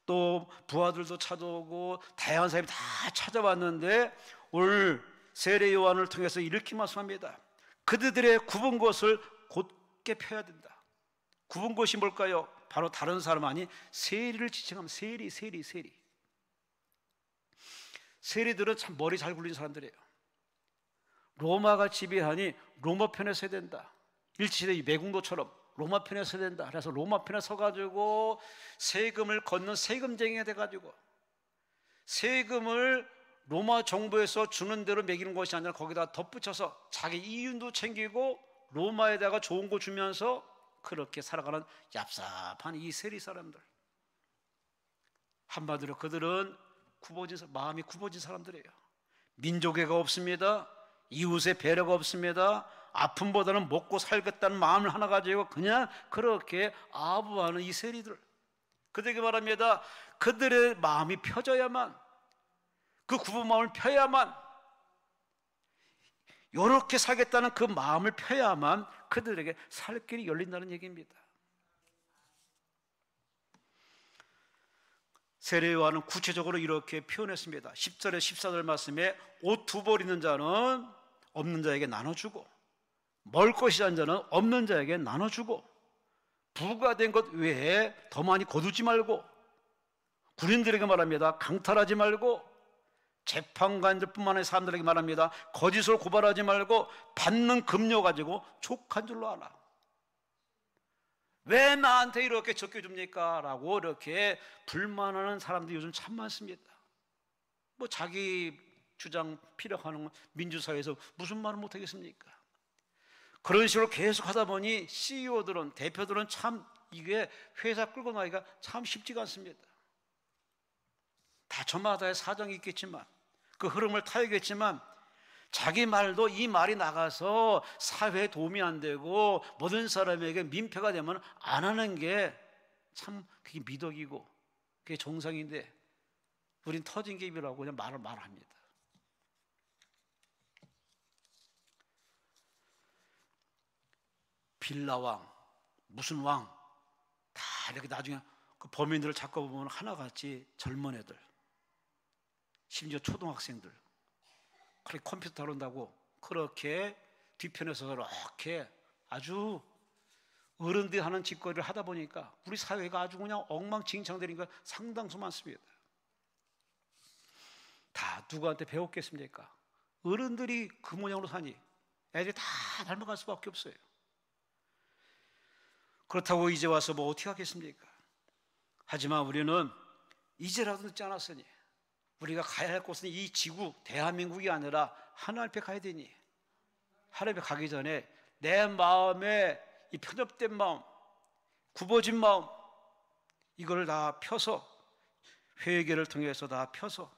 또 부하들도 찾아오고 다양한 사람이 다 찾아왔는데 오늘 세례 요한을 통해서 이렇게 말씀합니다. 그들의 굽은 것을 곧게 펴야 된다. 굽은 것이 뭘까요? 바로 다른 사람 아닌 세리를 지칭하면 세리. 세리들은 참 머리 잘 굴린 사람들이에요. 로마가 지배하니 로마 편에 서야 된다. 일제시대 매국노처럼 로마 편에 서야 된다. 그래서 로마 편에 서가지고 세금을 걷는 세금쟁이가 돼가지고 세금을 로마 정부에서 주는 대로 매기는 것이 아니라 거기다 덧붙여서 자기 이윤도 챙기고 로마에다가 좋은 거 주면서 그렇게 살아가는 얍삽한 이 세리 사람들, 한마디로 그들은 마음이 굽어진 사람들이에요. 민족애가 없습니다. 이웃의 배려가 없습니다. 아픔보다는 먹고 살겠다는 마음을 하나 가지고 그냥 그렇게 아부하는 이 세리들, 그들에게 말합니다. 그들의 마음이 펴져야만, 그 굽은 마음을 펴야만, 이렇게 살겠다는 그 마음을 펴야만 그들에게 살 길이 열린다는 얘기입니다. 세례 요한은 구체적으로 이렇게 표현했습니다. 10절에 14절 말씀에 옷 두 벌 있는 자는 없는 자에게 나눠주고 먹을 것이 있는 자는 없는 자에게 나눠주고 부가 된 것 외에 더 많이 거두지 말고, 군인들에게 말합니다. 강탈하지 말고, 재판관들뿐만 아니라 사람들에게 말합니다. 거짓으로 고발하지 말고 받는 금료 가지고 족한 줄로 알아. 왜 나한테 이렇게 적겨줍니까? 라고 이렇게 불만하는 사람들이 요즘 참 많습니다. 뭐 자기 주장 피력하는 민주사회에서 무슨 말을 못하겠습니까? 그런 식으로 계속 하다 보니 CEO들은, 대표들은 참 이게 회사 끌고 나기가 참 쉽지가 않습니다. 다 저마다의 사정이 있겠지만, 그 흐름을 타야겠지만, 자기 말도 이 말이 나가서 사회에 도움이 안 되고 모든 사람에게 민폐가 되면 안 하는 게 참 그게 미덕이고 그게 정상인데, 우린 터진 개입이라고 그냥 말합니다. 빌라왕, 무슨 왕, 다 이렇게 나중에 그 범인들을 잡고 보면 하나같이 젊은 애들, 심지어 초등학생들, 그렇게 컴퓨터 다룬다고 그렇게 뒤편에서 이렇게 아주 어른들이 하는 짓거리를 하다 보니까 우리 사회가 아주 그냥 엉망진창되니까 상당수 많습니다. 다 누구한테 배웠겠습니까? 어른들이 그 모양으로 사니 애들이 다 닮아갈 수밖에 없어요. 그렇다고 이제 와서 뭐 어떻게 하겠습니까? 하지만 우리는 이제라도 늦지 않았으니 우리가 가야 할 곳은 이 지구, 대한민국이 아니라 하나님 앞에 가야 되니, 하나님 앞에 가기 전에 내 마음에 이 편협된 마음, 굽어진 마음, 이걸 다 펴서, 회개를 통해서 다 펴서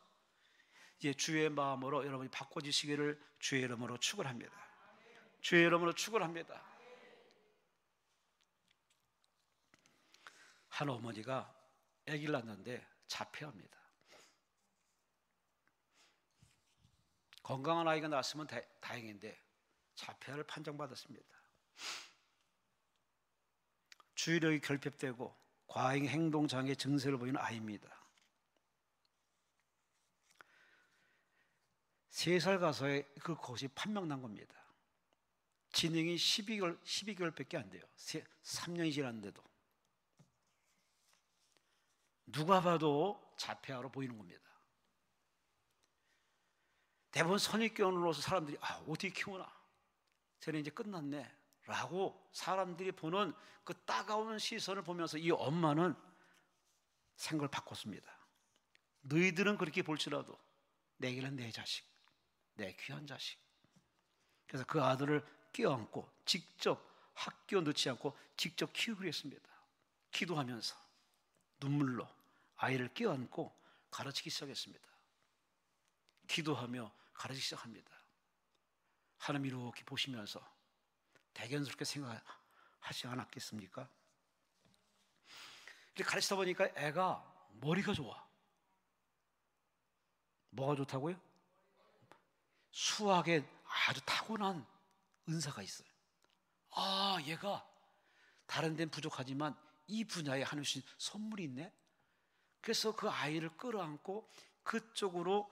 이제 주의 마음으로 여러분이 바꿔지시기를 주의 이름으로 축원합니다. 주의 이름으로 축원합니다. 한 어머니가 아기를 낳았는데 자폐합니다. 건강한 아이가 낳았으면 다행인데 자폐아를 판정받았습니다. 주의력이 결핍되고 과잉 행동장애 증세를 보이는 아이입니다. 3살 가서의 그것이 판명난 겁니다. 진행이 12개월밖에 안 돼요. 3년이 지났는데도. 누가 봐도 자폐아로 보이는 겁니다. 대부분 선입견으로서 사람들이 어떻게 키우나, 쟤는 이제 끝났네 라고 사람들이 보는 그 따가운 시선을 보면서 이 엄마는 생각을 바꿨습니다. 너희들은 그렇게 볼지라도 내게는 내 자식, 내 귀한 자식. 그래서 그 아들을 껴안고 직접 학교 넣지 않고 직접 키우기로 했습니다. 기도하면서 눈물로 아이를 껴안고 가르치기 시작했습니다. 기도하며 가르치기 시작합니다. 하나님 이렇게 보시면서 대견스럽게 생각하지 않았겠습니까? 이렇게 가르치다 보니까 애가 머리가 좋아. 뭐가 좋다고요? 수학에 아주 타고난 은사가 있어요. 얘가 다른 데는 부족하지만 이 분야에 하나님 주신 선물이 있네. 그래서 그 아이를 끌어안고 그쪽으로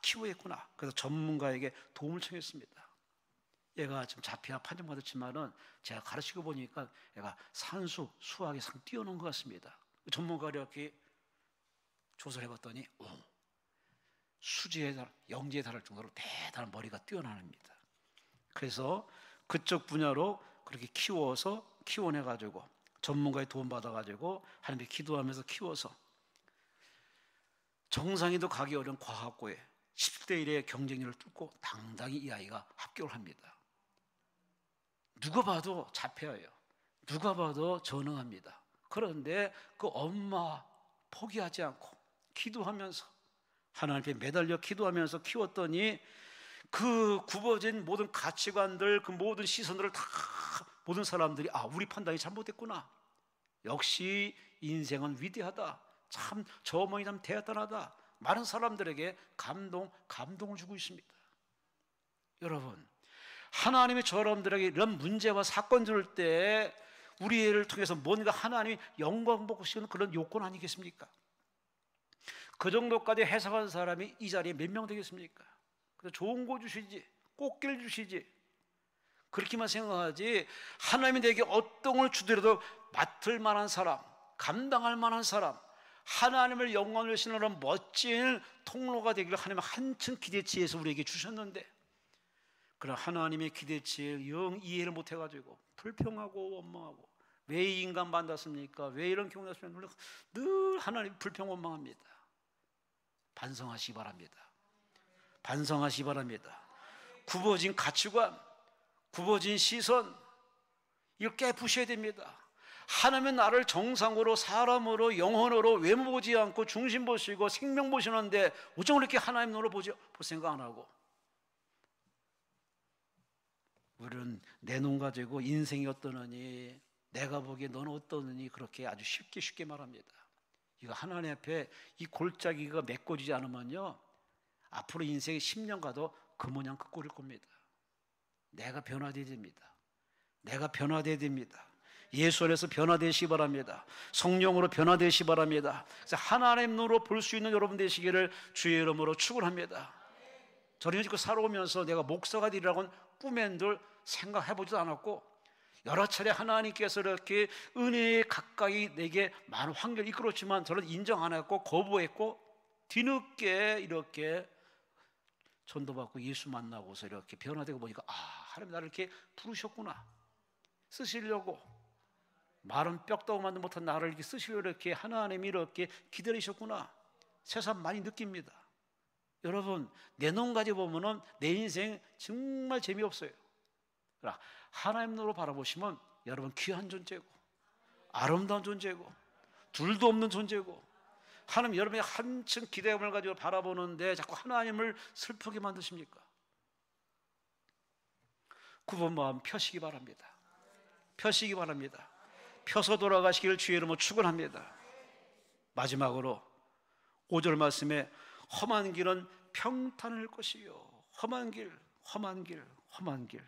키워야겠구나. 그래서 전문가에게 도움을 청했습니다. 얘가 지금 자폐아 판정받았지만은 제가 가르치고 보니까 얘가 산수, 수학에 상 뛰어난 것 같습니다. 전문가가 이렇게 조사를 해봤더니 수지에 달할, 영지에 달할 정도로 대단한 머리가 뛰어납니다. 그래서 그쪽 분야로 그렇게 키워내가지고 전문가의 도움 받아가지고 하나님께 기도하면서 키워서 정상인도 가기 어려운 과학고에 10대 1의 경쟁률을 뚫고 당당히 이 아이가 합격을 합니다. 누가 봐도 자폐예요. 누가 봐도 전능합니다. 그런데 그 엄마 포기하지 않고 기도하면서 하나님께 매달려 기도하면서 키웠더니 그 굽어진 모든 가치관들, 그 모든 시선들을 다 모든 사람들이 우리 판단이 잘못됐구나. 역시 인생은 위대하다. 참 저 어머니 참 대단하다. 많은 사람들에게 감동을 주고 있습니다. 여러분, 하나님이 저러분들에게 이런 문제와 사건 줄 때 우리 애를 통해서 뭔가 하나님이 영광 받고 싶은 그런 요건 아니겠습니까? 그 정도까지 해석한 사람이 이 자리에 몇 명 되겠습니까? 그래서 좋은 거 주시지, 꽃길 주시지, 그렇게만 생각하지 하나님이 내게 어떤 걸 주더라도 맡을 만한 사람, 감당할 만한 사람, 하나님을 영광을 신으는 멋진 통로가 되기를 하나님은 한층 기대치에서 우리에게 주셨는데, 그러나 하나님의 기대치에 영 이해를 못해가지고 불평하고 원망하고 왜 이 인간 만났습니까? 왜 이런 경우 났습니까? 늘 하나님 불평 원망합니다. 반성하시기 바랍니다. 반성하시기 바랍니다. 굽어진 가치관, 굽어진 시선, 이걸 깨부셔야 됩니다. 하나님은 나를 정상으로, 사람으로, 영혼으로 외모 보지 않고 중심 보시고 생명 보시는데 어쩜 그렇게 하나님 눈으로 볼 생각 안 하고, 우리는 내 눈 가지고 인생이 어떠느니, 내가 보기에 너는 어떠느니 그렇게 아주 쉽게 말합니다. 이거 하나님 앞에 이 골짜기가 메꿔지지 않으면요, 앞으로 인생이 10년 가도 그 모양 그 꼴일 겁니다. 내가 변화되어야 됩니다. 내가 변화되어야 됩니다. 예수 안에서 변화되시기 바랍니다. 성령으로 변화되시기 바랍니다. 그래서 하나님 눈으로 볼 수 있는 여러분 되시기를 주의 이름으로 축원합니다. 저는 지금 살아오면서 내가 목사가 되리라고는 꿈엔들 생각해보지도 않았고, 여러 차례 하나님께서 이렇게 은혜에 가까이 내게 많은 환경을 이끌었지만 저는 인정 안 했고 거부했고, 뒤늦게 이렇게 전도받고 예수 만나고서 이렇게 변화되고 보니까 하나님 나를 이렇게 부르셨구나, 쓰시려고, 말은 뼈다고 만도 못한 나를 이렇게 쓰시려고 이렇게 하나님이 이렇게 기다리셨구나, 새삼 많이 느낍니다. 여러분, 내 눈 가지고 보면은 내 인생 정말 재미없어요. 그러나 하나님 눈으로 바라보시면 여러분 귀한 존재고 아름다운 존재고 둘도 없는 존재고, 하나님 여러분이 한층 기대감을 가지고 바라보는데 자꾸 하나님을 슬프게 만드십니까? 굽은 마음 펴시기 바랍니다. 펴시기 바랍니다. 펴서 돌아가시기를 주의 이름으로 축원합니다. 마지막으로 5절 말씀에 험한 길은 평탄할 것이요, 험한 길, 험한 길, 험한 길.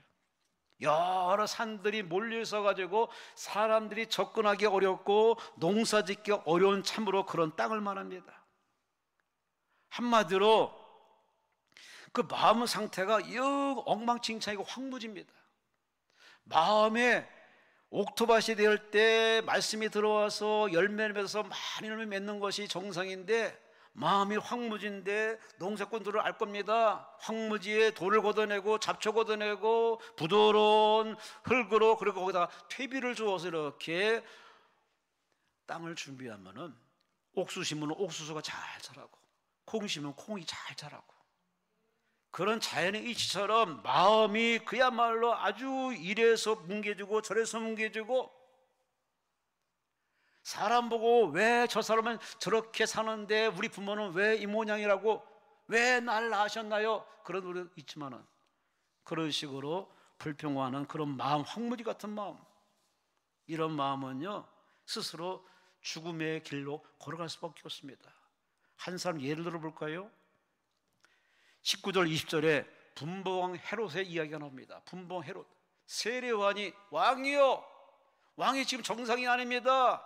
여러 산들이 몰려서 가지고 사람들이 접근하기 어렵고 농사짓기 어려운 참으로 그런 땅을 말합니다. 한마디로 그 마음 상태가 영 엉망진창이고 황무지입니다. 마음에 옥토밭이 될 때 말씀이 들어와서 열매를 맺어서 많이 열매 맺는 것이 정상인데, 마음이 황무지인데 농사꾼들을 알 겁니다. 황무지에 돌을 걷어내고 잡초 걷어내고 부드러운 흙으로, 그리고 거기다가 퇴비를 주어서 이렇게 땅을 준비하면은 옥수 심으면 옥수수가 잘 자라고, 콩 심으면 콩이 잘 자라고, 그런 자연의 이치처럼 마음이 그야말로 아주 이래서 뭉개지고 저래서 뭉개지고, 사람 보고 왜 저 사람은 저렇게 사는데 우리 부모는 왜 이 모양이라고, 왜 날 낳으셨나요? 그런 우리 있지만은, 그런 식으로 불평하는 그런 마음, 황무지 같은 마음, 이런 마음은요 스스로 죽음의 길로 걸어갈 수밖에 없습니다. 한 사람 예를 들어 볼까요? 19절 20절에 분봉왕 헤롯의 이야기가 나옵니다. 분봉 헤롯, 세례요한이 왕이요, 왕이 지금 정상이 아닙니다.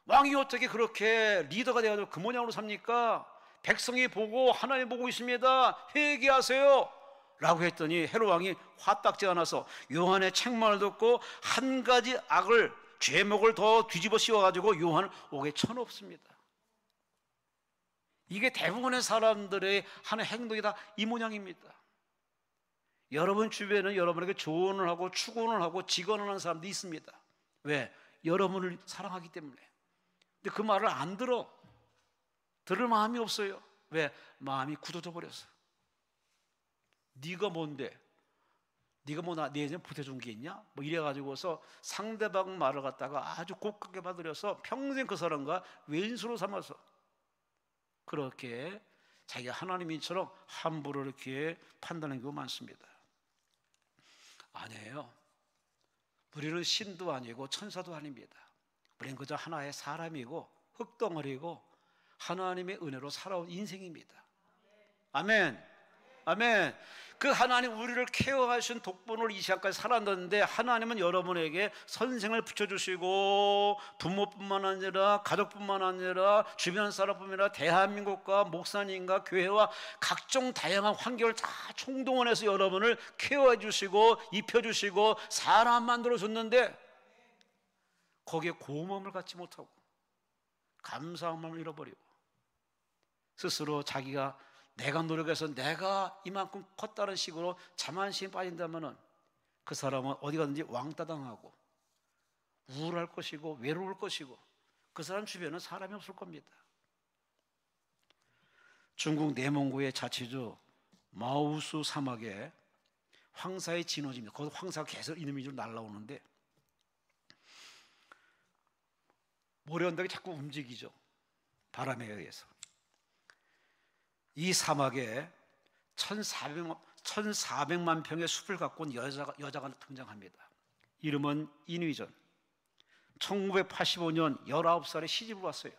왕이 어떻게 그렇게 리더가 되어가지고 그 모양으로 삽니까? 백성이 보고 하나님 보고 있습니다. 회개하세요 라고 했더니 헤롯 왕이 화딱지가 나서 요한의 책망을 듣고 한 가지 악을, 죄목을 더 뒤집어 씌워가지고 요한을 옥에 쳐넣습니다. 이게 대부분의 사람들의 하는 행동이 다 이 모양입니다. 여러분 주변에는 여러분에게 조언을 하고 축원을 하고 직언을 하는 사람도 있습니다. 왜? 여러분을 사랑하기 때문에. 근데 그 말을 안 들을 마음이 없어요. 왜? 마음이 굳어져 버렸어. 네가 뭔데? 네가 뭐 내 예전에 보태준 게 있냐? 뭐 이래가지고서 상대방 말을 갖다가 아주 곱게 받으려서 평생 그 사람과 왼수로 삼아서 그렇게 자기가 하나님인처럼 함부로 이렇게 판단하는 경우가 많습니다. 아니에요. 우리는 신도 아니고 천사도 아닙니다. 우리는 그저 하나의 사람이고 흙덩어리고 하나님의 은혜로 살아온 인생입니다. 아멘. 아멘. 그 하나님 우리를 케어하신 독본을 이 시간까지 살았는데 하나님은 여러분에게 선생을 붙여주시고 부모뿐만 아니라 가족뿐만 아니라 주변 사람뿐만 아니라 대한민국과 목사님과 교회와 각종 다양한 환경을 다 총동원해서 여러분을 케어해 주시고 입혀주시고 사람 만들어줬는데 거기에 고마움을 갖지 못하고 감사함을 잃어버리고 스스로 자기가 내가 노력해서 내가 이만큼 컸다는 식으로 자만심에 빠진다면 그 사람은 어디 가든지 왕따 당하고 우울할 것이고 외로울 것이고 그 사람 주변은 사람이 없을 겁니다. 중국 내몽고의 자치주 마우수 사막에 황사의 진원지입니다. 거기서 황사가 계속 이놈이 좀 날라오는데 모래 언덕이 자꾸 움직이죠. 바람에 의해서. 이 사막에 1400만 평의 숲을 갖고 온 여자가 등장합니다. 이름은 인위전. 1985년 19살에 시집을 왔어요.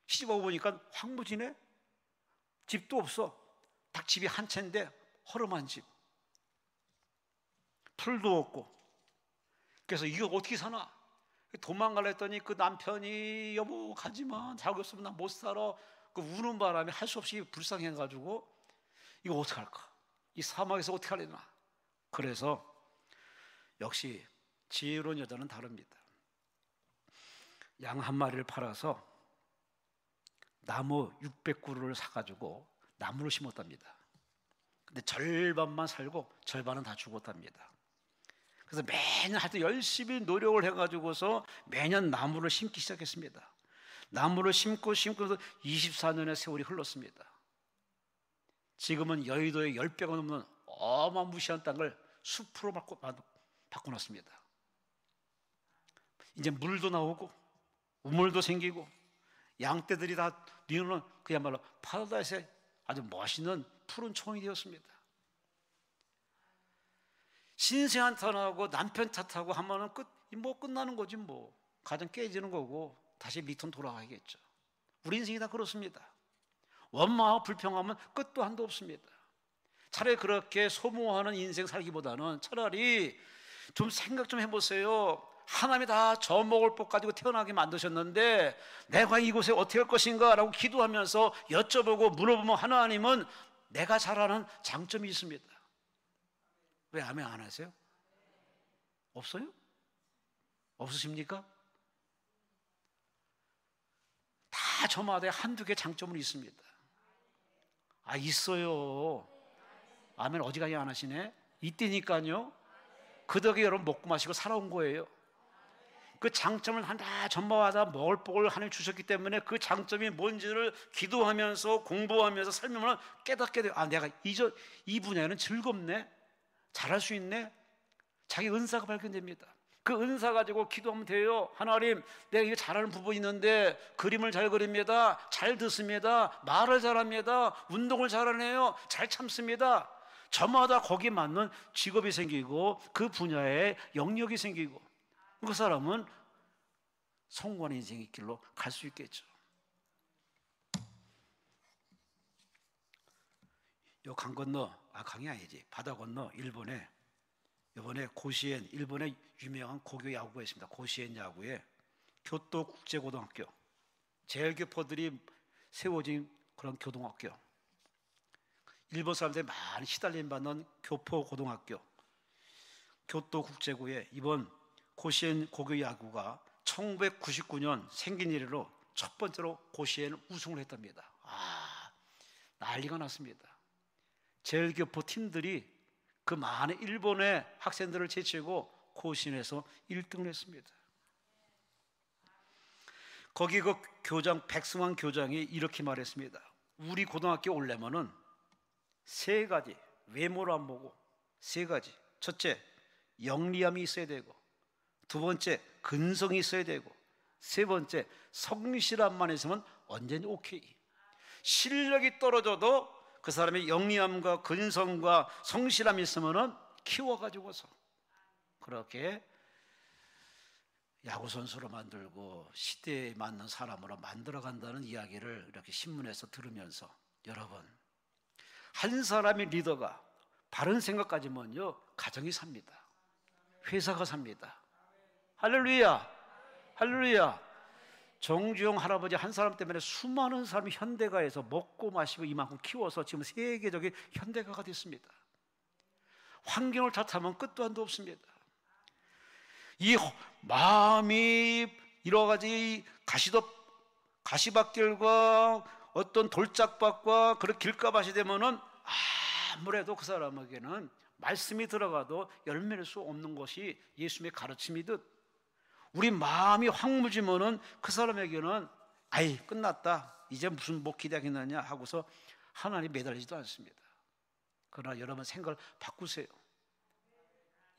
시집 오고 보니까 황무지네? 집도 없어. 딱 집이 한 채인데 허름한 집. 풀도 없고. 그래서 이거 어떻게 사나? 도망가려 했더니 그 남편이 여보 가지마. 자기 없으면 나 못 살아. 그 우는 바람에 할 수 없이 불쌍해가지고 이거 어떻게 할까? 이 사막에서 어떻게 하려나? 그래서 역시 지혜로운 여자는 다릅니다. 양 한 마리를 팔아서 나무 600그루를 사가지고 나무를 심었답니다. 근데 절반만 살고 절반은 다 죽었답니다. 그래서 매년 하여튼 열심히 노력을 해가지고서 매년 나무를 심기 시작했습니다. 나무를 심고서 24년의 세월이 흘렀습니다. 지금은 여의도의 10배가 넘는 어마무시한 땅을 숲으로 바꿔놨습니다. 이제 물도 나오고 우물도 생기고 양떼들이 다 뛰는 그야말로 파라다이스의 아주 멋있는 푸른 초원이 되었습니다. 신세 한탄하고 남편 탓하고 하면은 끝나는 거지 뭐. 가정 깨지는 거고 다시 리턴 돌아가야겠죠. 우리 인생이 다 그렇습니다. 원망하고 불평하면 끝도 한도 없습니다. 차라리 그렇게 소모하는 인생 살기보다는 차라리 좀 생각 좀 해보세요. 하나님이 다 저 먹을 복 가지고 태어나게 만드셨는데 내가 이곳에 어떻게 할 것인가 라고 기도하면서 여쭤보고 물어보면 하나님은 내가 잘 아는 장점이 있습니다. 왜 아멘 안 하세요? 없어요? 없으십니까? 다 저마다 한두 개 장점은 있습니다. 아 있어요. 아멘 어지간히 안 하시네. 이때니까요. 그 덕에 여러분 먹고 마시고 살아온 거예요. 그 장점을 다 전마다 먹을 복을 하나님 주셨기 때문에 그 장점이 뭔지를 기도하면서 공부하면서 살면 깨닫게 돼요. 아 내가 이 분야는 즐겁네. 잘할 수 있네. 자기 은사가 발견됩니다. 그 은사 가지고 기도하면 돼요. 하나님 내가 이거 잘하는 부분이 있는데 그림을 잘 그립니다. 잘 듣습니다. 말을 잘합니다. 운동을 잘하네요. 잘 참습니다. 저마다 거기에 맞는 직업이 생기고 그 분야에 영역이 생기고 그 사람은 성공하는 인생의 길로 갈 수 있겠죠. 요 강 건너, 강이 아니지, 바다 건너 일본에 이번에 고시엔, 일본의 유명한 고교 야구가 있습니다. 고시엔 야구에 교토국제고등학교, 제일교포들이 세워진 그런 고등학교, 일본 사람들이 많이 시달림 받는 교포고등학교, 교토국제고에 이번 고시엔 고교 야구가 1999년 생긴 이래로 첫 번째로 고시엔 우승을 했답니다. 난리가 났습니다. 제일교포 팀들이 그 많은 일본의 학생들을 제치고 고시엔에서 1등을 했습니다. 거기 그 교장 백승환 교장이 이렇게 말했습니다. 우리 고등학교 오려면은 세 가지, 외모를 안 보고 세 가지. 첫째, 영리함이 있어야 되고, 두 번째, 근성이 있어야 되고, 세 번째, 성실함만 있으면 언제든 오케이. 실력이 떨어져도 그 사람의 영리함과 근성과 성실함이 있으면은 키워가지고서 그렇게 야구선수로 만들고 시대에 맞는 사람으로 만들어간다는 이야기를 이렇게 신문에서 들으면서, 여러분, 한 사람의 리더가 바른 생각 가지면요 가정이 삽니다. 회사가 삽니다. 할렐루야, 할렐루야. 정주영 할아버지 한 사람 때문에 수많은 사람이 현대가에서 먹고 마시고 이만큼 키워서 지금 세계적인 현대가가 됐습니다. 환경을 탓하면 끝도 한도 없습니다. 이 마음이 여러 가지 가시밭길과 어떤 돌짝밭과 그런 길가밭이 되면은 아무래도 그 사람에게는 말씀이 들어가도 열매낼 수 없는 것이 예수님의 가르침이듯, 우리 마음이 황무지면은 그 사람에게는 끝났다, 이제 무슨 뭐 기대하겠느냐 하고서 하나님 매달리지도 않습니다. 그러나 여러분 생각을 바꾸세요.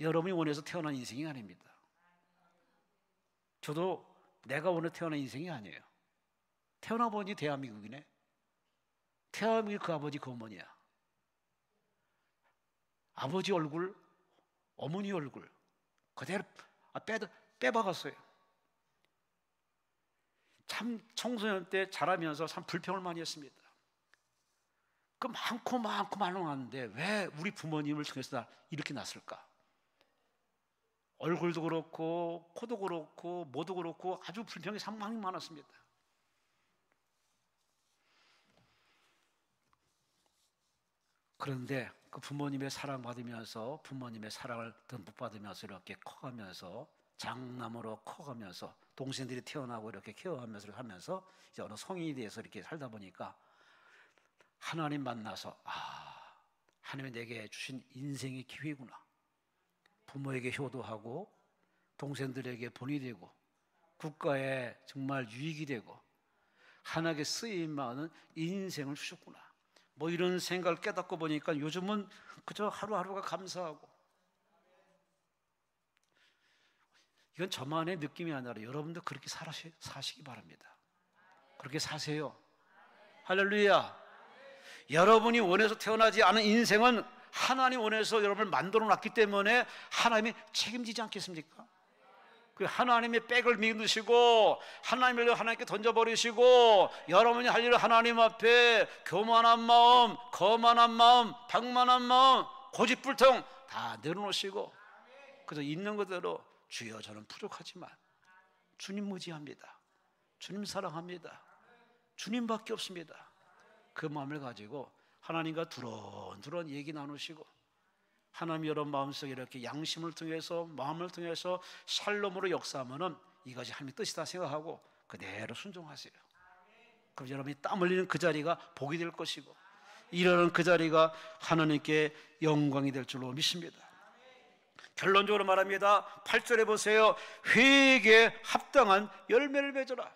여러분이 원해서 태어난 인생이 아닙니다. 저도 내가 원해 태어난 인생이 아니에요. 태어나 보니 대한민국이네. 태어나면 그 아버지 그 어머니야. 아버지 얼굴, 어머니 얼굴 그대로 빼박았어요. 참 청소년 때 자라면서 참 불평을 많이 했습니다. 그 많고 많았는데 왜 우리 부모님을 통해서 이렇게 났을까? 얼굴도 그렇고 코도 그렇고 뭐도 그렇고 아주 불평이 상당히 많았습니다. 그런데 그 부모님의 사랑받으면서, 부모님의 사랑을 듬뿍 받으면서 이렇게 커가면서, 장남으로 커가면서, 동생들이 태어나고 이렇게 케어하면서 하면서 이제 어느 성인이 돼서 이렇게 살다 보니까 하나님 만나서 하나님이 내게 주신 인생의 기회구나. 부모에게 효도하고 동생들에게 본이 되고 국가에 정말 유익이 되고 하나님께 쓰임 많은 인생을 주셨구나. 뭐 이런 생각을 깨닫고 보니까 요즘은 그저 하루하루가 감사하고, 이건 저만의 느낌이 아니라 여러분도 그렇게 사시기 바랍니다. 그렇게 사세요. 할렐루야. 여러분이 원해서 태어나지 않은 인생은 하나님 원해서 여러분을 만들어 놨기 때문에 하나님이 책임지지 않겠습니까? 그 하나님의 백을 믿으시고 하나님을 하나님께 던져버리시고 여러분이 할 일을 하나님 앞에 교만한 마음, 거만한 마음, 방만한 마음, 고집불통 다 내려놓으시고 그래서 있는 그대로 주여 저는 부족하지만 주님 의지합니다. 주님 사랑합니다. 주님밖에 없습니다. 그 마음을 가지고 하나님과 두런두런 얘기 나누시고 하나님 여러분 마음속에 이렇게 양심을 통해서 마음을 통해서 샬롬으로 역사하면은 이것이 하나님의 뜻이다 생각하고 그대로 순종하세요. 그럼 여러분이 땀 흘리는 그 자리가 복이 될 것이고 이러는 그 자리가 하나님께 영광이 될 줄로 믿습니다. 결론적으로 말합니다. 8절에 보세요. 회개에 합당한 열매를 맺어라.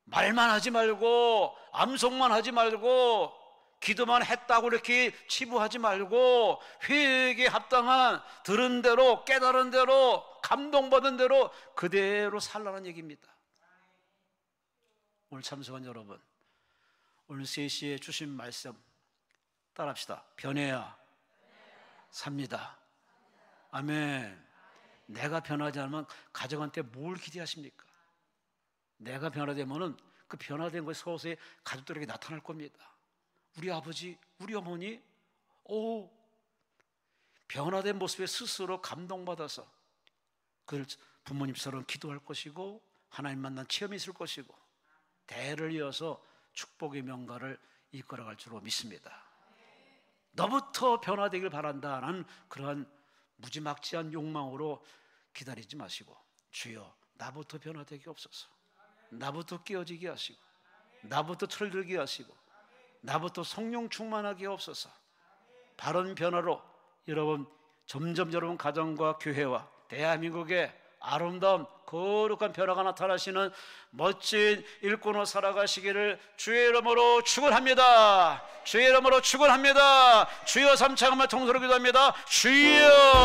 말만 하지 말고 암송만 하지 말고 기도만 했다고 이렇게 치부하지 말고 회개에 합당한 들은 대로 깨달은 대로 감동받은 대로 그대로 살라는 얘기입니다. 오늘 참석한 여러분, 오늘 3시에 주신 말씀 따라합시다. 변해야 삽니다. 아멘. 내가 변하지 않으면 가정한테 뭘 기대하십니까? 내가 변화되면은 그 변화된 것이 서서히 가족들에게 나타날 겁니다. 우리 아버지, 우리 어머니 변화된 모습에 스스로 감동받아서 그를 부모님처럼 기도할 것이고 하나님 만난 체험이 있을 것이고 대를 이어서 축복의 명가를 이끌어갈 줄로 믿습니다. 너부터 변화되길 바란다는 그러한 무지막지한 욕망으로 기다리지 마시고, 주여 나부터 변화되게 없어서, 나부터 깨어지게 하시고, 나부터 철들게 하시고, 나부터 성령 충만하게 없어서, 바른 변화로 점점 여러분 가정과 교회와 대한민국의 아름다운 거룩한 변화가 나타나시는 멋진 일꾼으로 살아가시기를 주의 이름으로 축원합니다. 주의 이름으로 축원합니다. 주여 삼창함을 통솔로 기도합니다. 주여.